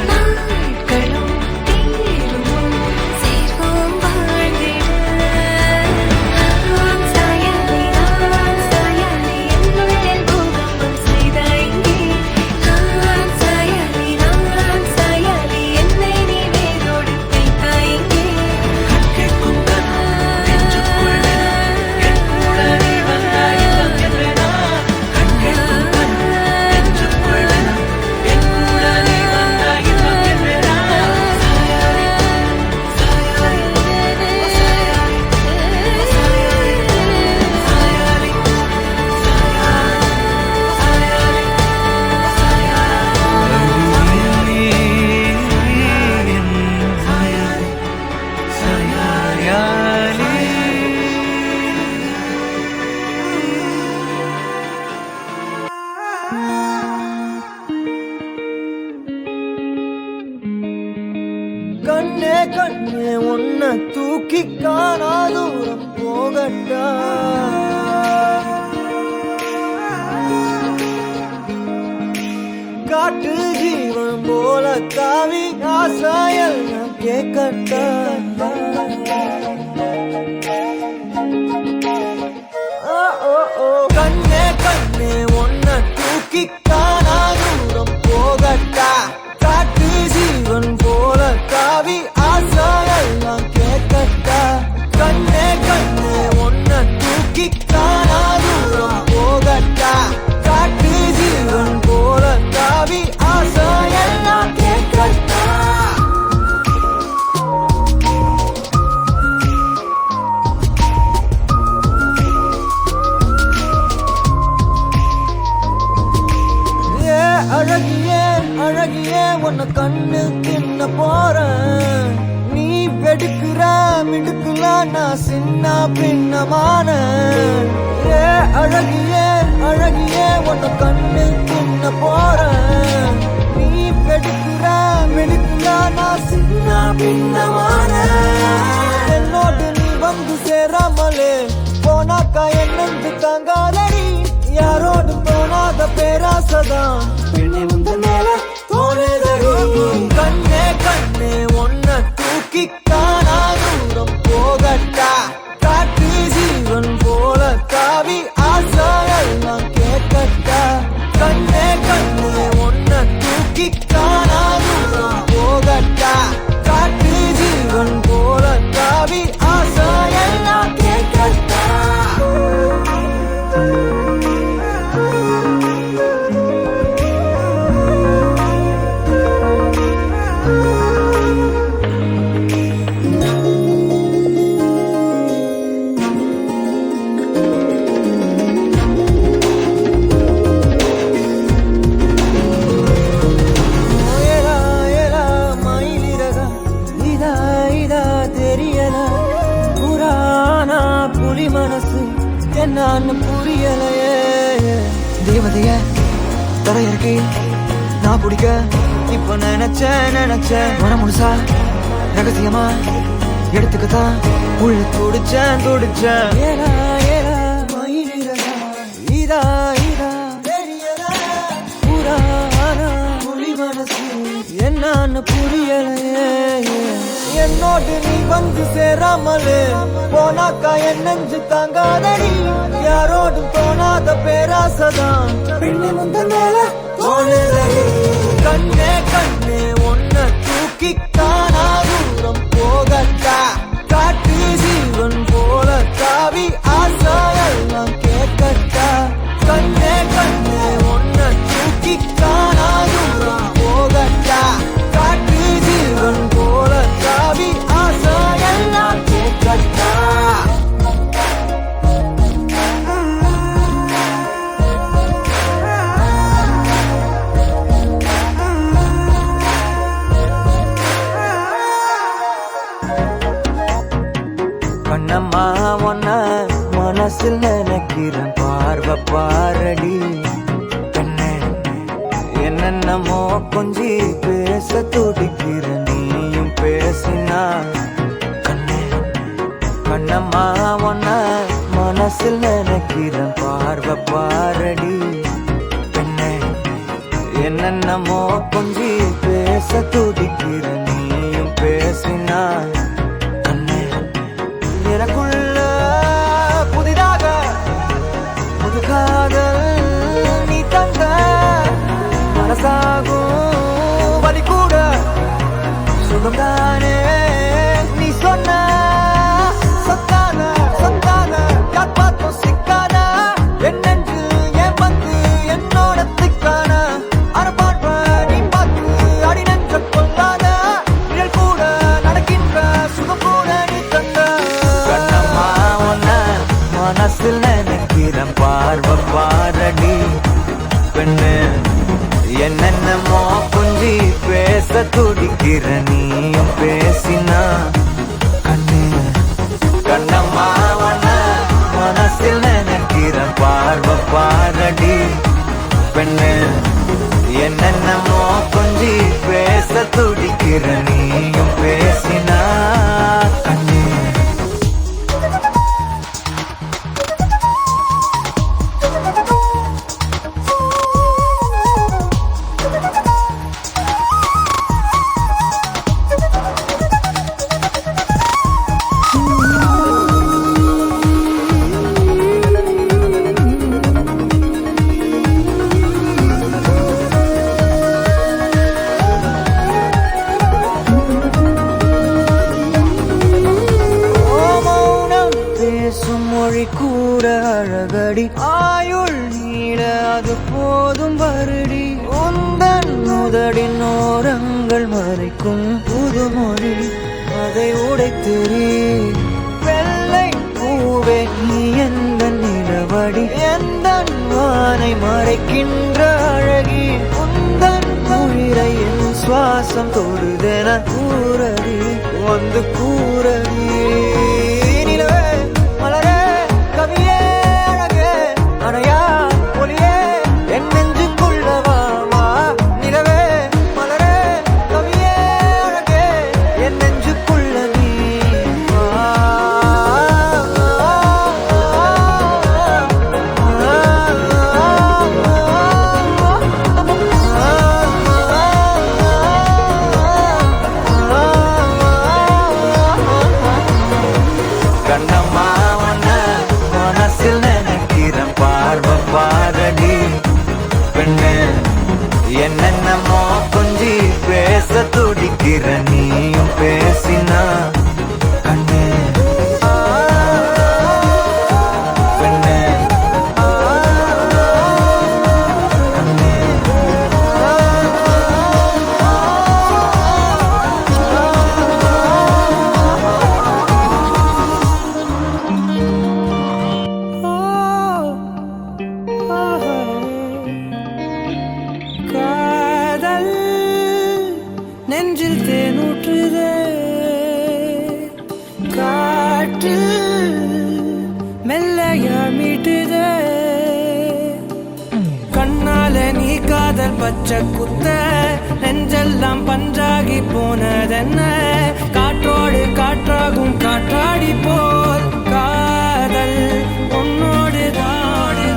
நாட்களும் தீரும் சேர்வோம் வாழ்ந்திட சாயாலி என்னுள்ளில் பூகம்பம் செய்தாய் சாயாலி என்னை நீ வேரோடு வைத்தாய் கேட்கும் கனம் நெஞ்சுக்குள் வினம் என் கூட நீ வந்தா இன்பம் என்பேனா கண் கேட்கும் கனம் நெஞ்சுக்குள் வினம் என் கூட நீ வந்தா இன்பம் என்பேனா கண்ணே கண்ணே உன்னை தூக்கி காணா தூரம் போகட்டா கேட்கட்டா கண்ணே கண்ணே ஒன்ன தூக்கி காணா தூரம் போகட்டா காட்டு ஜீவன் போல காவி ஆசையெல்லாம் கேட்கட்டா கண்ணே கண்ணே ஒன்ன தூக்கி காணா தூரம் போகட்டா காட்டு ஜீவன் போல காவி ஆசையெல்லாம் கேட்கட்டா அழகியே அழகியே உன்னை கண்ணு தின்ன போறேன் நீ வெடுக்குற மிடுக்குல நான் சின்ன பின்னமான அழகியே அழகியே உன்னை கண்ணு தின்ன போறேன் நீ வெடுக்குற மிடுக்குல நான் சின்ன பின்னமான என்னோடு நீ வந்து சேராமலே போனாக்கா என்னந்து தாங்காதடி யாரோடு போனாத பேராசதான் பெண்ணே முந்த மேல தோணுதடி கண்ணே கண்ணே ஒன்ன தூக்கி காணா தூரம் போகட்டா காட்டு ஜீவன் போல காவி ஆசையெல்லாம் கேட்கட்டா கண்ணே கண்ணே ஒன்ன தூக்கி காணா தூரம் போகட்டா காட்டு ஜீவன் போல காவி ஆசையெல்லாம் கேட்கட்டா மனசு என்னன்னு புரியலையே தேவதைய தரையிறக்கி நான் பிடிக்க இப்ப நினைச்சேன் மன முழுசா ரகசியமா எடுத்துக்கத்தான் உள்ள துடிச்சேன் ஏலா ஏலா மயிலிறகா இதா இதா புராணா புலி மனசு என்னன்னு புரியலையே என்னோடு நீ வந்து சேராமலே போனாக்கா என் நெஞ்சு தாங்காதடி யாரோடும் தோணாத பேராசதான் பெண்ணே முந்த மேல தோணுதடி கண்ணே கண்ணே ஒன்ன தூக்கி காணா தூரம் போகட்டா காட்டு ஜீவன் போல காவி ஆசையெல்லாம் கேட்கட்டா கண்ணே கண்ணே ஒன்ன தூக்கி காணா தூரம் போகட்டா காட்டு ஜீவன் போல காவி ஆசையெல்லாம் கேட்கட்டா கண்ணம்மா ஒன்ன மனசில் நினைக்கிறேன் பார்வை பாரடி கண்ணே என்னென்னமோ கொஞ்சி பேச துடிக்கிற நீயும் பேசினா கண்ணே கண்ணம்மா ஒன்ன மனசில் நினைக்கிறேன் பார்வை பாரடி கண்ணே என்னென்னமோ கொஞ்சி பேச துடிக்கிற நீயும் பேசினா கண்ணே எனக்குள்ள புதிதாக புது காதல் நீ தந்த மனசாகும் வலி கூட சுகம்தானே நீ சொன்ன சொத்தான யார் பார்த்தும் சிக்கான என் நெஞ்சு என் வந்து என்னோட திக்கான அறப்பாட்ப நீ பார்த்து அடி நெஞ்ச கொண்டாத நிழல் கூட நடக்கின்ற சுகம் கூட நீ தந்த கண்ணம்மா ஒன்ன மனசில் நினைக்கிறேன் பார்வை பாரடி பெண்ணு என்னென்னமோ கொஞ்சி பேச துடிக்கிற நீயும் பேசினா கண்ணு கண்ணம்மா ஒன்ன மனசில் நினைக்கிறேன் பார்வை பாரடி பெண்ணு என்னென்னமோ கொஞ்சி பேச துடிக்கிற நீயும் பேசினா கண்ணு அது போதும் வருடி உந்தன் முதடின் ஓரங்கள் மறைக்கும் புதுமொழி அதை உடைத்தெறி வெள்ளை பூவே நீ எந்த நிலவடி எந்த வானை மறைக்கின்ற அழகி உந்தன் உயிரை என் சுவாசம் தொடுதென கூறடி வந்து கூறடி நிலவே மலரே கவியே அழகே அணையா ஒளியே என் நெஞ்சுக்குள்ளவா நிலவே மலரே கவியே அழகே என் நெஞ்சுக்குள்ள நீ கண்ணம்மா உன்ன மனசில் நினைக்கிறேன் பார்வை பாரடி பெண்ணு என்னென்னமோ கொஞ்சி பேச துடிக்கிற நீயும் பேசினா கண்ணு பெண்ணு காதல் நெஞ்சில் தேனூற்றுதே காற்று மெல்லையா மீட்டுதே கண்ணால நீ காதல் பச்சை குத்த நெஞ்செல்லாம் பஞ்சாகி போனதென்ன காற்றோடு காற்றாகும் காற்றாடி போல் காதல் உன்னோடு தாடு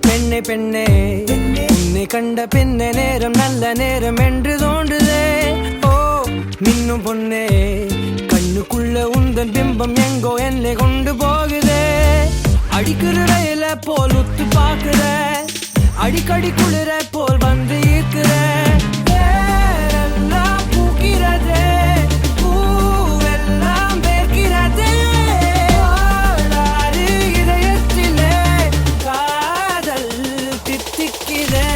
பெண்ணே பெண்ணே உன்னை கண்ட பின்ன நேரம் நல்ல நேரம் என்று தோன்றுதே ஓ மின்னும் பொண்ணே கண்ணுக்குள்ள உந்தன் பிம்பம் எங்கோ என்னை கொண்டு போகுதே அடிக்கிற ரயில போல் உத்து பாக்குற அடிக்கடி குளிர போல் வந்து ஈர்க்கிற வேரெல்லாம் பூக்கிறதே பூவெல்லாம் வேர்க்கிறதே ஓடாது இதயத்திலே காதல் தித்திக்கிறே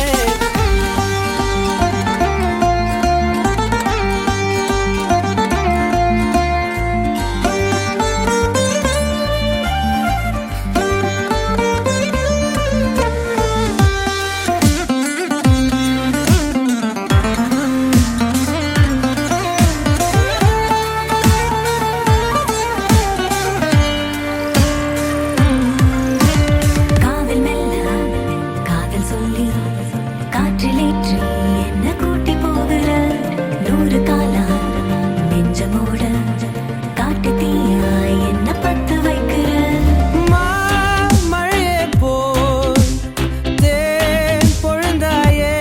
காதல் மெல்ல காதல் சொல்லி காற்றிலேற்றி என்ன கூட்டி போகிற நூறு காலா நெஞ்சமோட காட்டு தீயா என்ன பத்து வைக்கிற மழையே போல் தேன் பொழுந்தாயே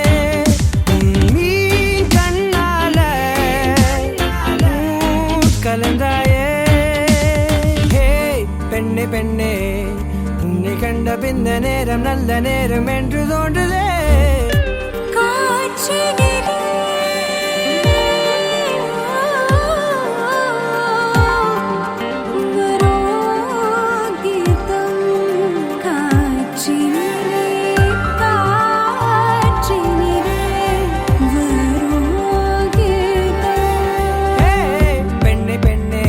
உன் மீன் கண்ணால கலந்தாயே ஹே பெண்ணே பெண்ணே உன்னை கண்ட பின்ன நேரம் நல்ல நேரம் என்று தோன்றுதே காற்றினிலே வரும் கீதம் காற்றினிலே வரும் கீதம் ஹே பெண்ணே பெண்ணே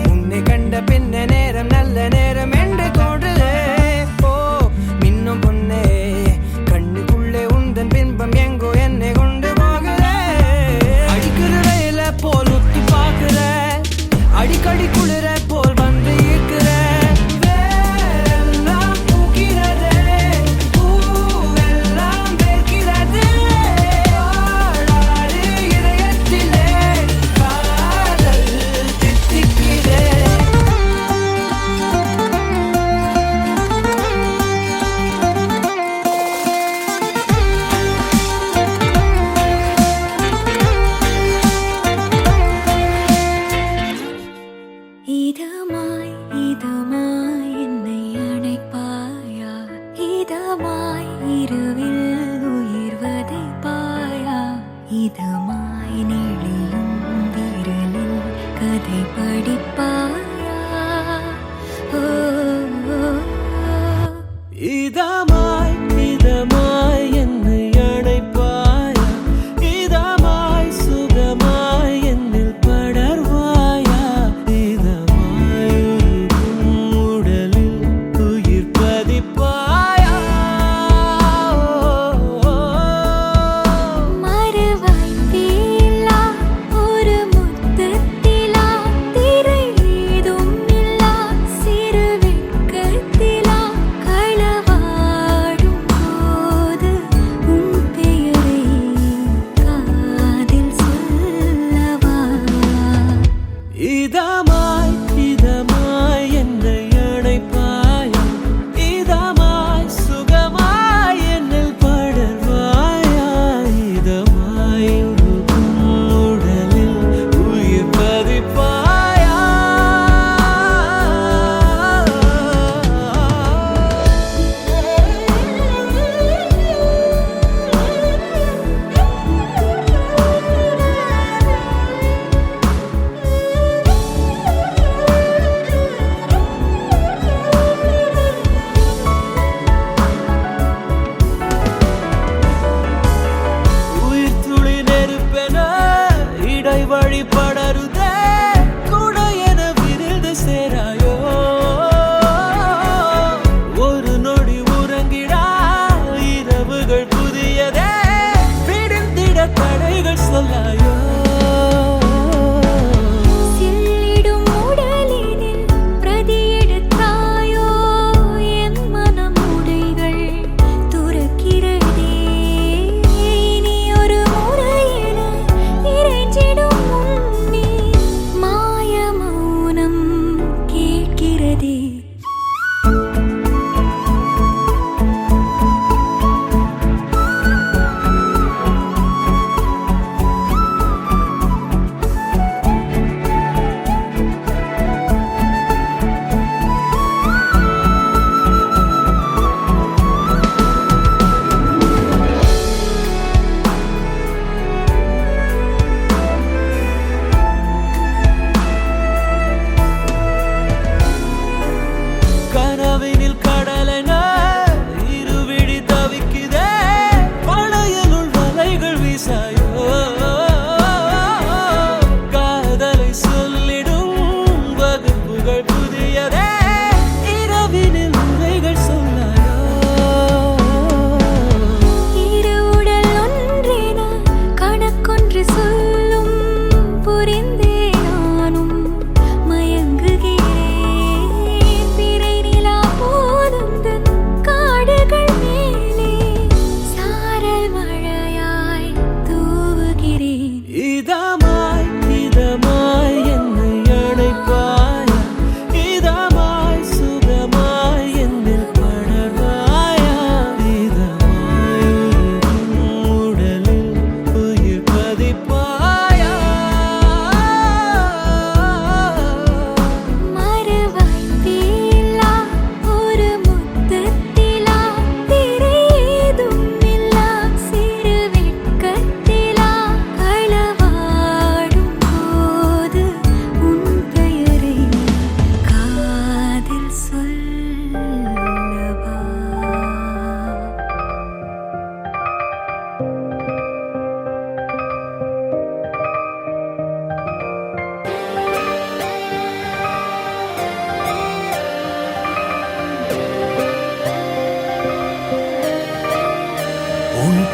உன்னை கண்ட பின்ன நேரம் நல்ல நேரம் என்று தோன்றுதே ஓ மின்னும் பொண்ணே கண்ணுக்குள்ளே உந்தன் பின்பம் எங்கோ என்னை கொண்டு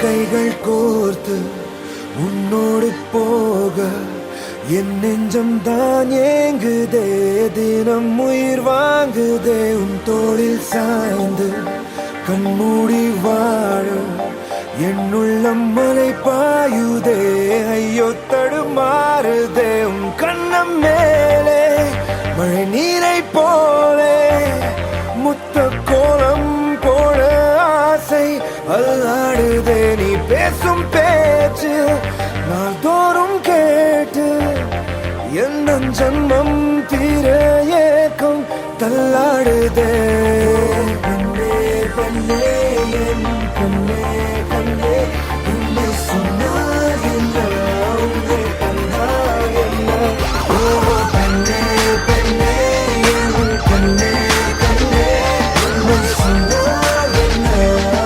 கைகள் கோர்த்து உன்னோடு போக என் நெஞ்சம் தான் ஏங்குதே தினம் உயிர் வாங்குதே உன் தோளில் சாய்ந்து கண்மூடி வாழ என் உள்ளம் மலை பாயுதே ஐயோ தடுமாறுதே உன் கண்ணம் மேலே மழை நீரை போலே முத்த கோலம் போட ஆசை அல்லாடுதே நீ பேசும் பேச்சு நாள்தோறும் கேட்டு என் ஜன்மம் தீர ஏக்கம் தள்ளாடுதே கண்ணே கண்ணே என் கண்ணே கண்ணே உன்னை சொன்னால் என்ன உன்னை கண்டால் என்ன ஓ கண்ணே கண்ணே என் கண்ணே கண்ணே உன்னை சொன்னால் என்ன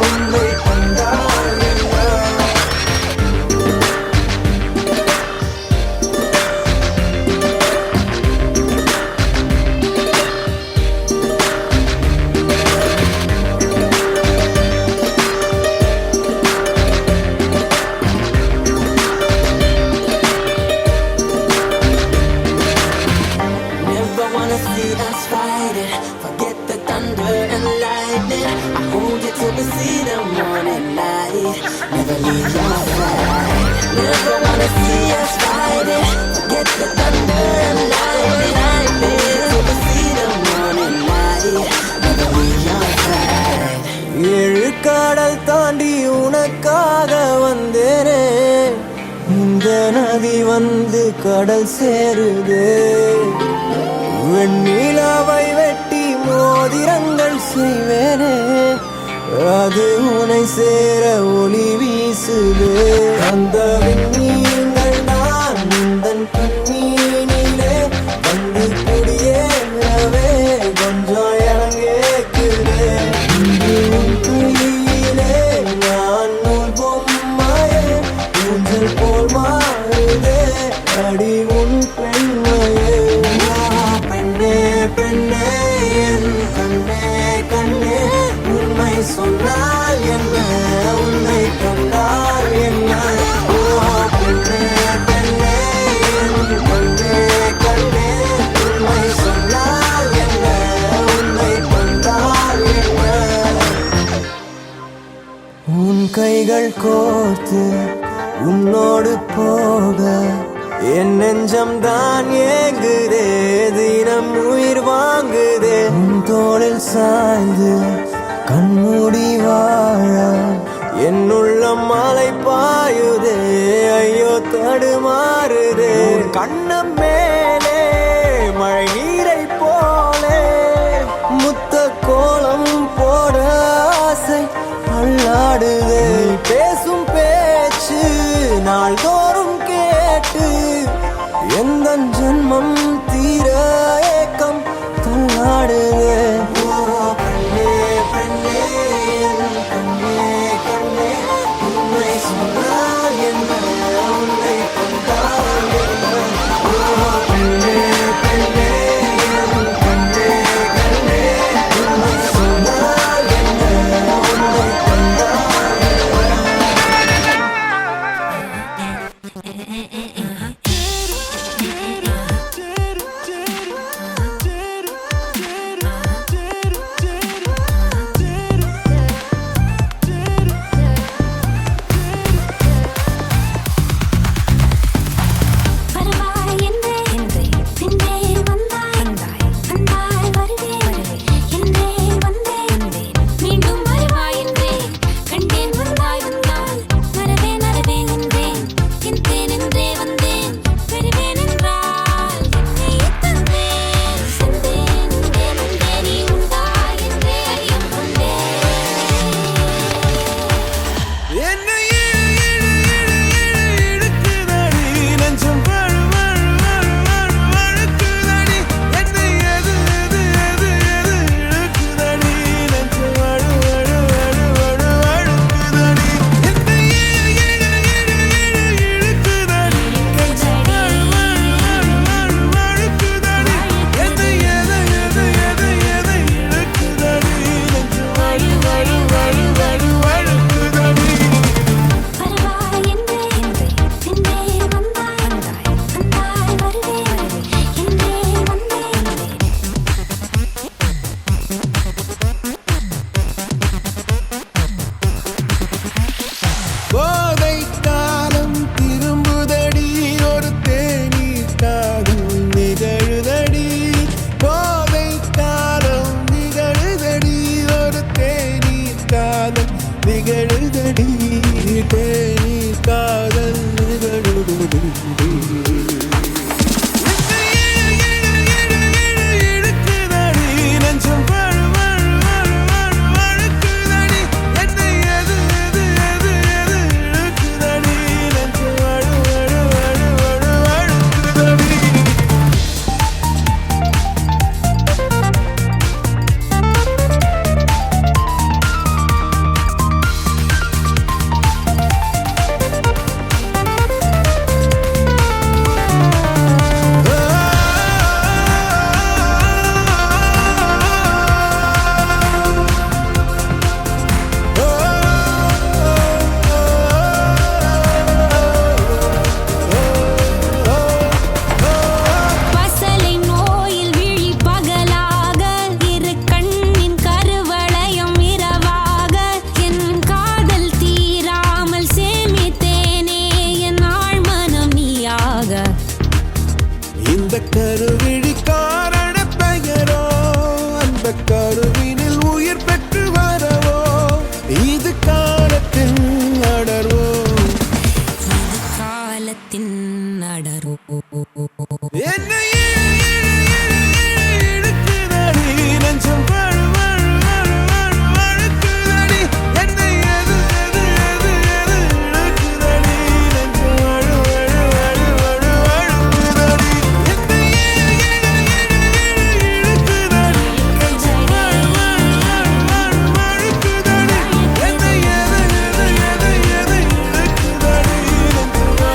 உன்னை கண்டால் என்ன Never wanna see us fighting. Forget the thunder and lightning. I hold you till we see the morning light. Never leave your side. Never wanna see us fighting. Forget the thunder and lightning. I hold you till we see the morning light. Never leave your side. ஏழு கடல் தாண்டி உனக்காக வந்தேனே இந்த நதி வந்து கடல் சேருதே வெண்ணிலாவை வெட்டி மோதிரங்கள் செய்வேனே அது உனை சேர ஒளி வீசுதே அந்த விண்மீன்கள் நான் உந்தன் கண்ணீனிலே வந்து குடியேறவே கொஞ்சம் இறங்கேக்குதே உன் கையிலே நான் நூல் பொம்மையே ஊஞ்சல் போல் மாறுதே அடி உன் பெண்மையே பெண்ணே பெண்ணே என் கண்ணே கண்ணே உண்மை சொன்னால் என்ன உன்னை கண்டால் என்ன ஓ பெண்ணே பெண்ணே என் கண்ணே கண்ணே உண்மை சொன்னால் என்ன உன்னை கண்டால் என்ன உன் கைகள் கோர்த்து உன்னோடு போக என் நெஞ்சம் தான் ஏங்குதே தினம் உயிர் வாங்குதே உன் தோளில் சாய்ந்து கண்மூடி வாழ என் உள்ளம் மலை பாயுதே ஐயோ தடுமாறுதே கண்ணம் மேலே மழை நீரை போலே முத்த கோலம் போட ஆசை அல்லாடுதே பேசும் பேச்சு நாள்தோறும் கேட்டு எந்த ஜன்மம் தீர ஏக்கம் தள்ளாடுதே ஓ கண்ணே கண்ணே என் கண்ணே கண்ணே உண்மை சொன்னால் கருவினில் உயிர் பெற்று வரவோ இது காலத்தின் அடர்வோ காலத்தின் அடரோ என்னை இழுக்குதடி நெஞ்சம் வழுக்குதடி என்னை எது எது எது எது இழுக்குதடி நெஞ்சம் வழுக்குதடி என்னை இழுக்குதடி நெஞ்சம் வழுக்குதடி என்னை எது எது எது எது இழுக்குதடி நெஞ்சம்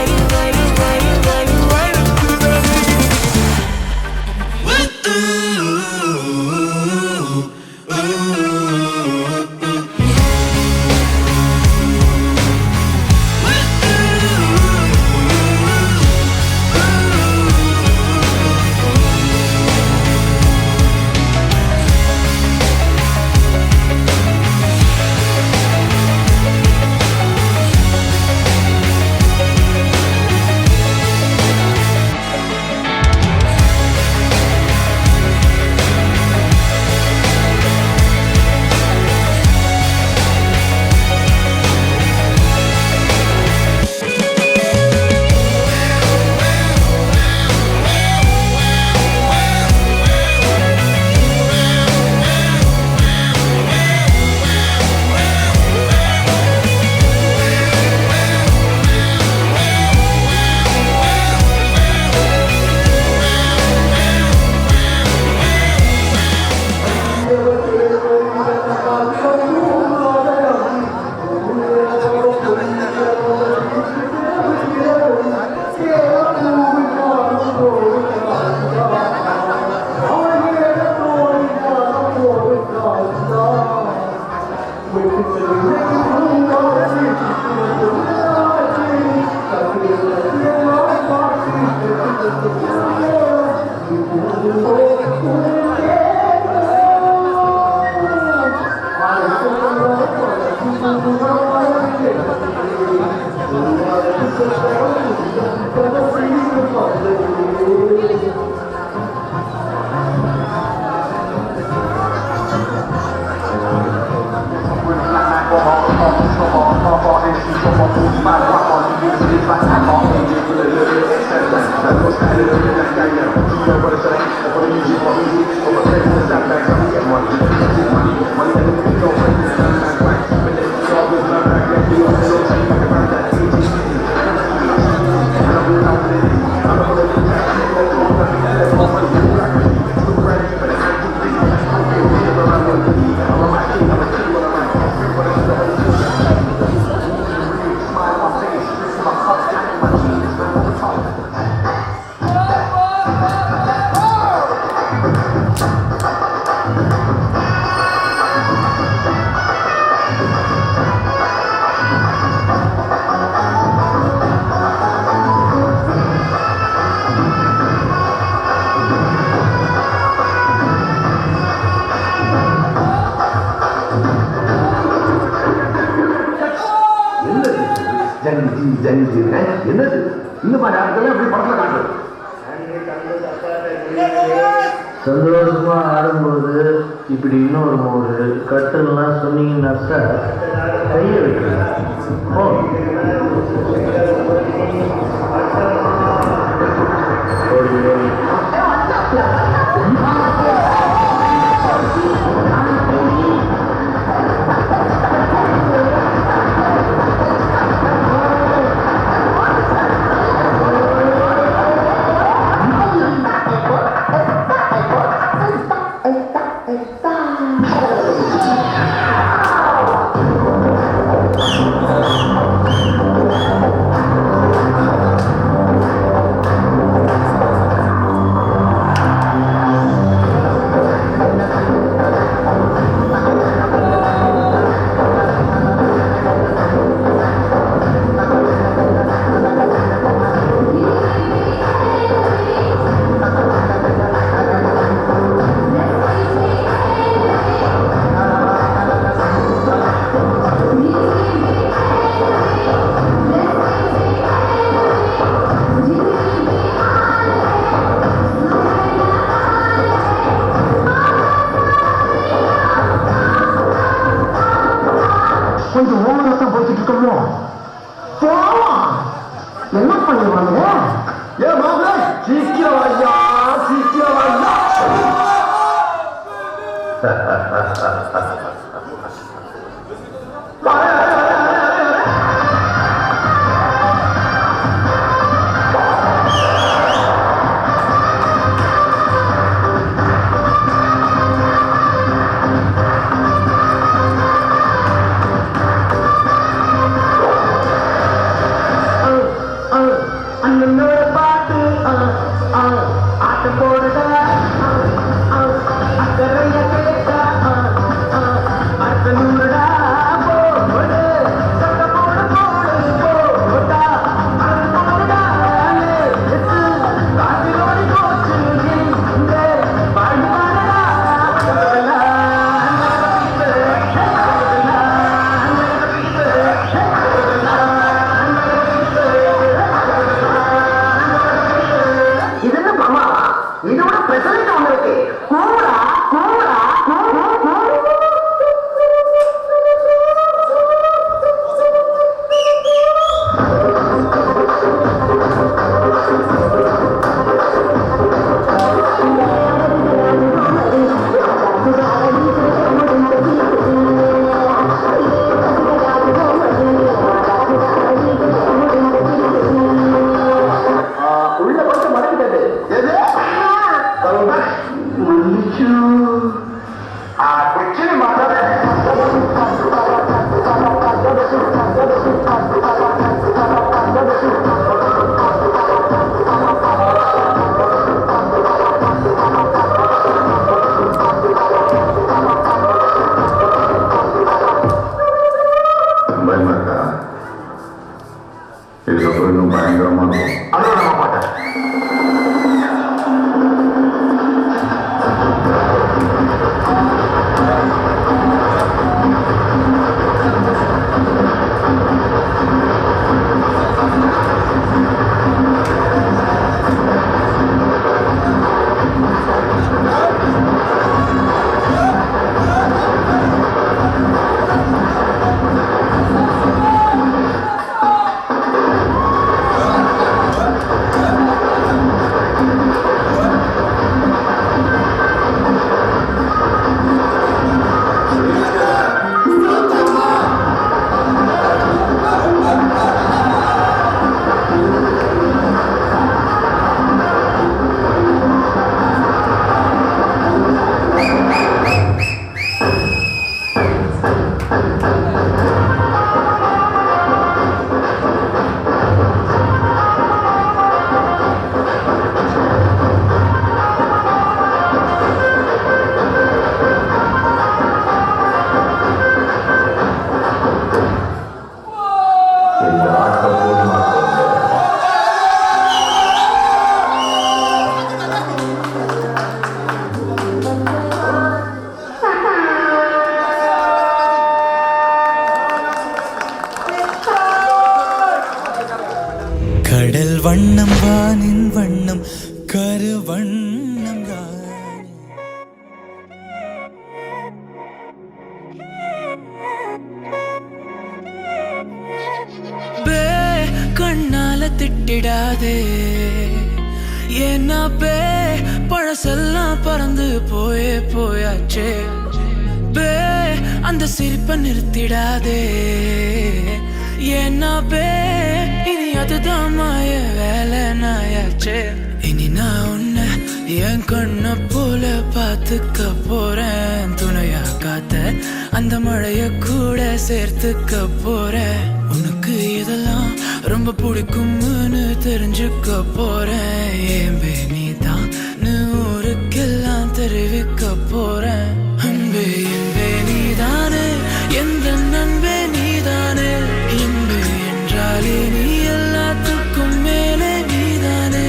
என்னது இந்த மாதிரி ஆட்கள் அப்படி படத்துல காட்டுறது சந்தோஷமா ஆடும்போது இப்படி இன்னொரு மோடு கட்டெல்லாம் சொன்னீங்கன்னா சார் கையை வைக்கிறேன் கொஞ்சம் ஓவரத்தான் போய்கிட்டு இருக்கோமோ போவோம். என்ன பண்ணுவாங்க? ஏன் மாப்பிள்ள சீக்கிரம் ஐயா, சீக்கிரம் ஐயா. அண்ணனோட பாட்டு ஆட்டம் போடுதா, அக்கறைய கேட்டா அர்த்தனுடா போடு, சட்ட போடு போடு போட்டா அது போடுடா காட்டிலோடி போச்சு இந்த பாடுவாடா இதெல்லாம் மாமா, இதோட பிரச்சனை உங்களுக்கு கூடா கூடா உள்ள பட்டு மடக்கிட்டது எது மன்னிச்சு பிரச்சனை மாட்டாத பயமாட்டா இதுக்கப்புறம் இன்னும் பயங்கரமா இருக்கும். அதான் நான் மாட்டேன். இந்த ஆட்டம் போதுமா கடல் வண்ணம் வானின் வண்ணம் கருவண்ணம் யானே. பே கண்ணால திட்டிடாதே ஏன்னா பே பழசெல்லாம் பறந்து போயே போயாச்சே. பே அந்த சிரிப்பை நிறுத்திடாதே ஏன்னா பே இனி அதுதான் மாய வேலை நாயாச்சே. இனி நான் உன்னை என் கண்ண போல பார்த்துக்க போறேன், துணையா காத்த அந்த மழைய கூட சேர்த்துக்க போறேன். உனக்கு இதெல்லாம் ரொம்ப பிடிக்கும்னு தெரிஞ்சுக்க போறேன். ஏன் நீ தான் ஊருக்கெல்லாம் தெரிவிக்க போறேன். அன்பே என்பே நீதானே, எந்த நண்பே நீதானே, இன்பு என்றாலே நீ எல்லாத்துக்கும் மேலே நீதானே.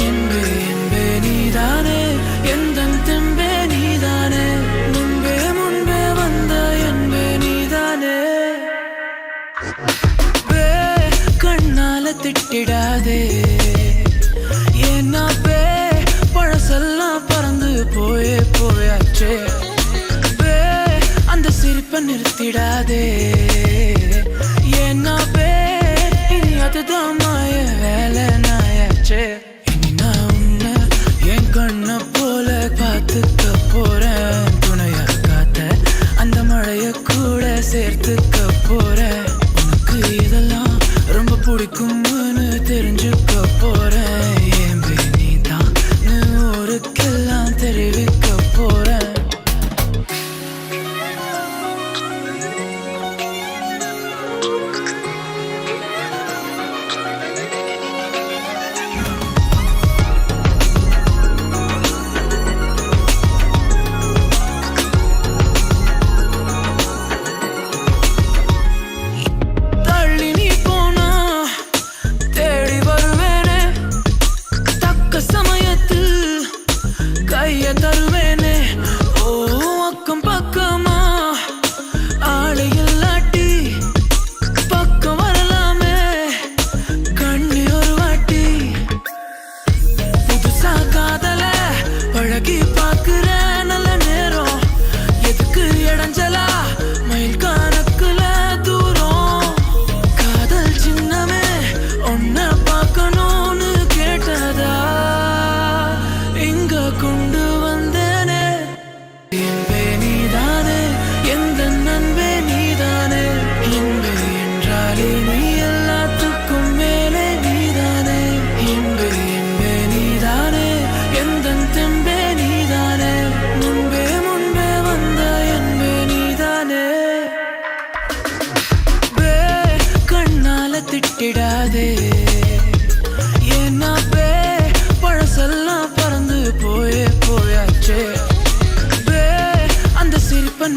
என்பே என்பே நீதானே, எந்த தெம்பே நீதானே, முன்பே முன்பே வந்த என்பே நீதானே. பே கண்ணால திட்டிடாதே ஏன்னா பே பழசெல்லாம் பறந்து போயே போயாச்சே. பே அந்த சிரிப்பை நிறுத்திடாதே.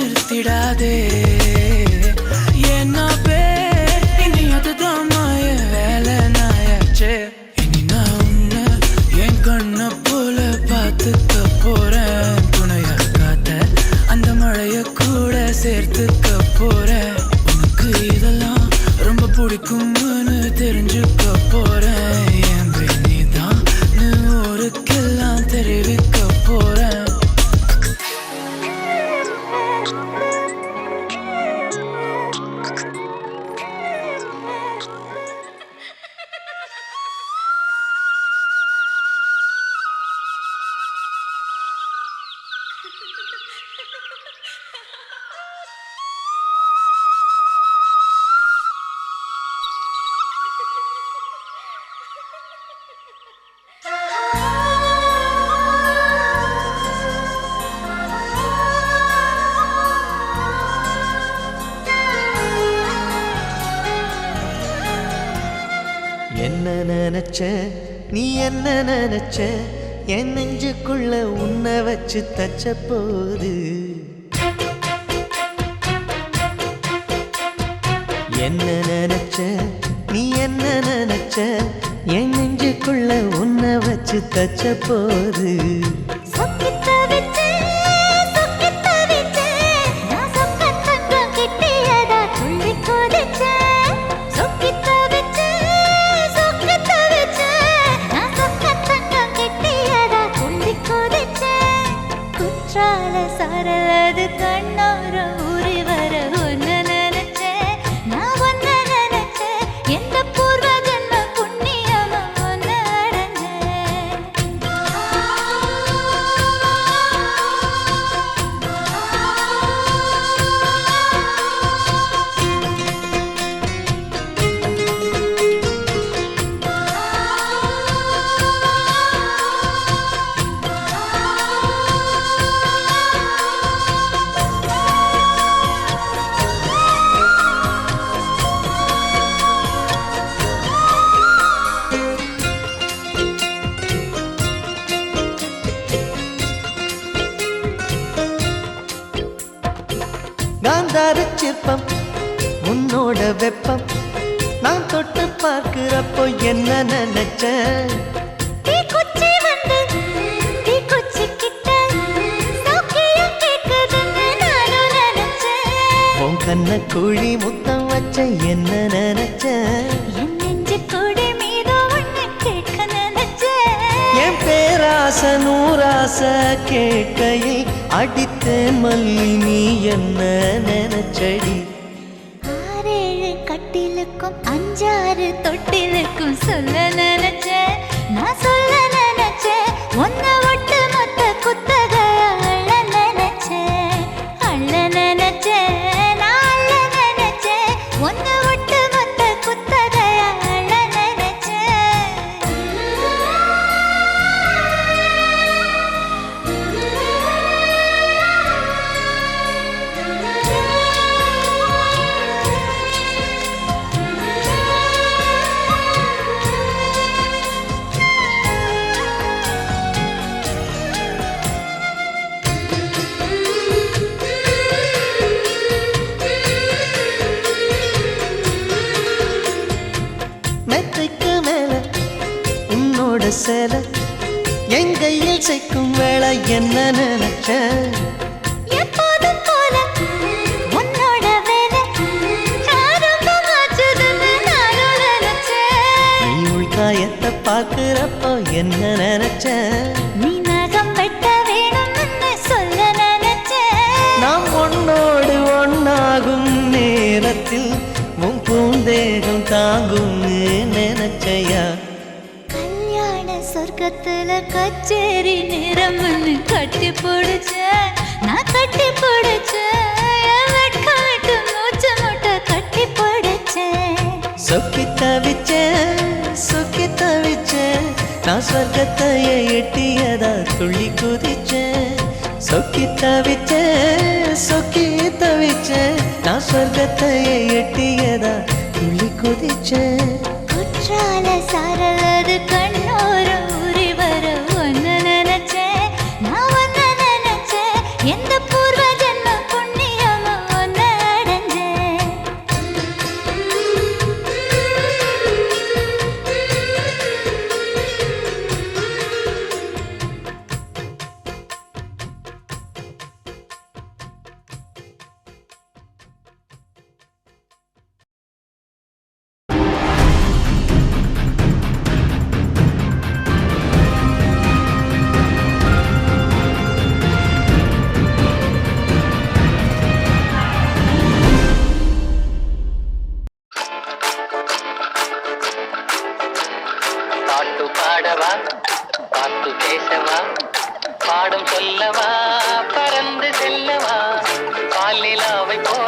நிறுத்திடாதே ஏன்னா இனி அதுதான் மாய வேலை நாயாச்சே இனி நான் உன்னை என் கண்ணை போல பார்த்துக்க போறேன் துணையா காத்த அந்த மழைய கூட சேர்த்துக்க போறேன் உனக்கு இதெல்லாம் ரொம்ப பிடிக்கும்னு தெரிஞ்சுக்க போறேன் என் நீதான் ஊருக்கெல்லாம் தெரிவிக்க போறேன் என்ன நினைச்ச நீ என்ன நினைச்ச என் நெஞ்சுக்குள்ள உன்னை வச்சு தச்ச போது என்ன நினைச்ச நீ என்ன நினைச்ச என் நெஞ்சுக்குள்ள உன்னை வச்சு தச்ச போது சரலது கண்ணோர ஊறி வர ஒன்னு நினைச்சேன் நான் ஒன்னு நினைச்சேன் எந்த பூர்வ ஜன்ம புண்ணியமும் ஒன்னு அடைஞ்சேன் காந்தார சிற்பம் உன்னோட வெப்பம் நான் தொட்டு பார்க்கிறப்போ என்ன நினைச்சேன் தீக்குச்சி வந்து தீக்குச்சி கிட்ட சௌக்கியம் கேட்குதுன்னு நானும் நினைச்சேன் உன் கண்ண குழி முத்தம் வச்ச என்ன நினைச்சேன் என் நெஞ்சு கொடி மீது ஒன்னு கேட்க நினைச்சேன் என் பேராசை நூறாசை கேட்கையில் அடித்தேன் மல்லி நீ என்ன நினைச்சடி 6-7 கட்டிலுக்கும் 5-6 தொட்டிலுக்கும் சொல்ல நினைச்சேன் நான் சொல்ல நினைச்சேன் ஒன்ன ஒட்டு மொத்த குத்தக அள்ள நினைச்சேன் நான் அள்ள நினைச்சேன் ஒன்ன ஒட்டு மொத்த குத்தக அள்ள மெத்தைக்கு மேல உன்னோட சேலை என் கையில் சேர்க்கும் வேளை என்ன நினைச்சேன் எப்போதும் போல உன்னோட வேலை ஆரம்பமாச்சுதுன்னு நானும் நினைச்சேன் நீ உள்காயத்தை பார்க்கிறப்போ என்ன நினைச்சேன் நீ நகம் வெட்ட வேணும்னு சொல்ல நினைச்சேன் நாம் ஒன்னோடு ஒன்னாகும் நேரத்தில் உன் பூந்தேகம் தாங்கும்னு நினைச்சையா கல்யாண சொர்க்கத்துல கச்சேரி நிறம்னு கட்டி பிடிச்சேன் நான் கட்டி பிடிச்சேன் வெட்கம் விட்டு மூச்சு முட்டை கட்டி பிடிச்சேன் சொக்கி தவிச்சேன் நான் சொர்க்கத்தையே எட்டியதா துள்ளி குதிச்சேன் சொக்கி தவிச்சேன் நான் சொர்க்கத்தையே எட்டியதா துள்ளி குதிச்சேன் குற்றால சாரலது கண்ணோர ஊறி வர ஒன்னு நினைச்சேன் நான் ஒன்னு நினைச்சேன் எந்த பூர்வ ஜன்ம புண்ணிய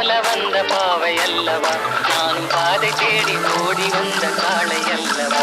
போல வந்த பாவை அல்லவா நானும் பாதை தேடி ஓடி வந்த காளை அல்லவா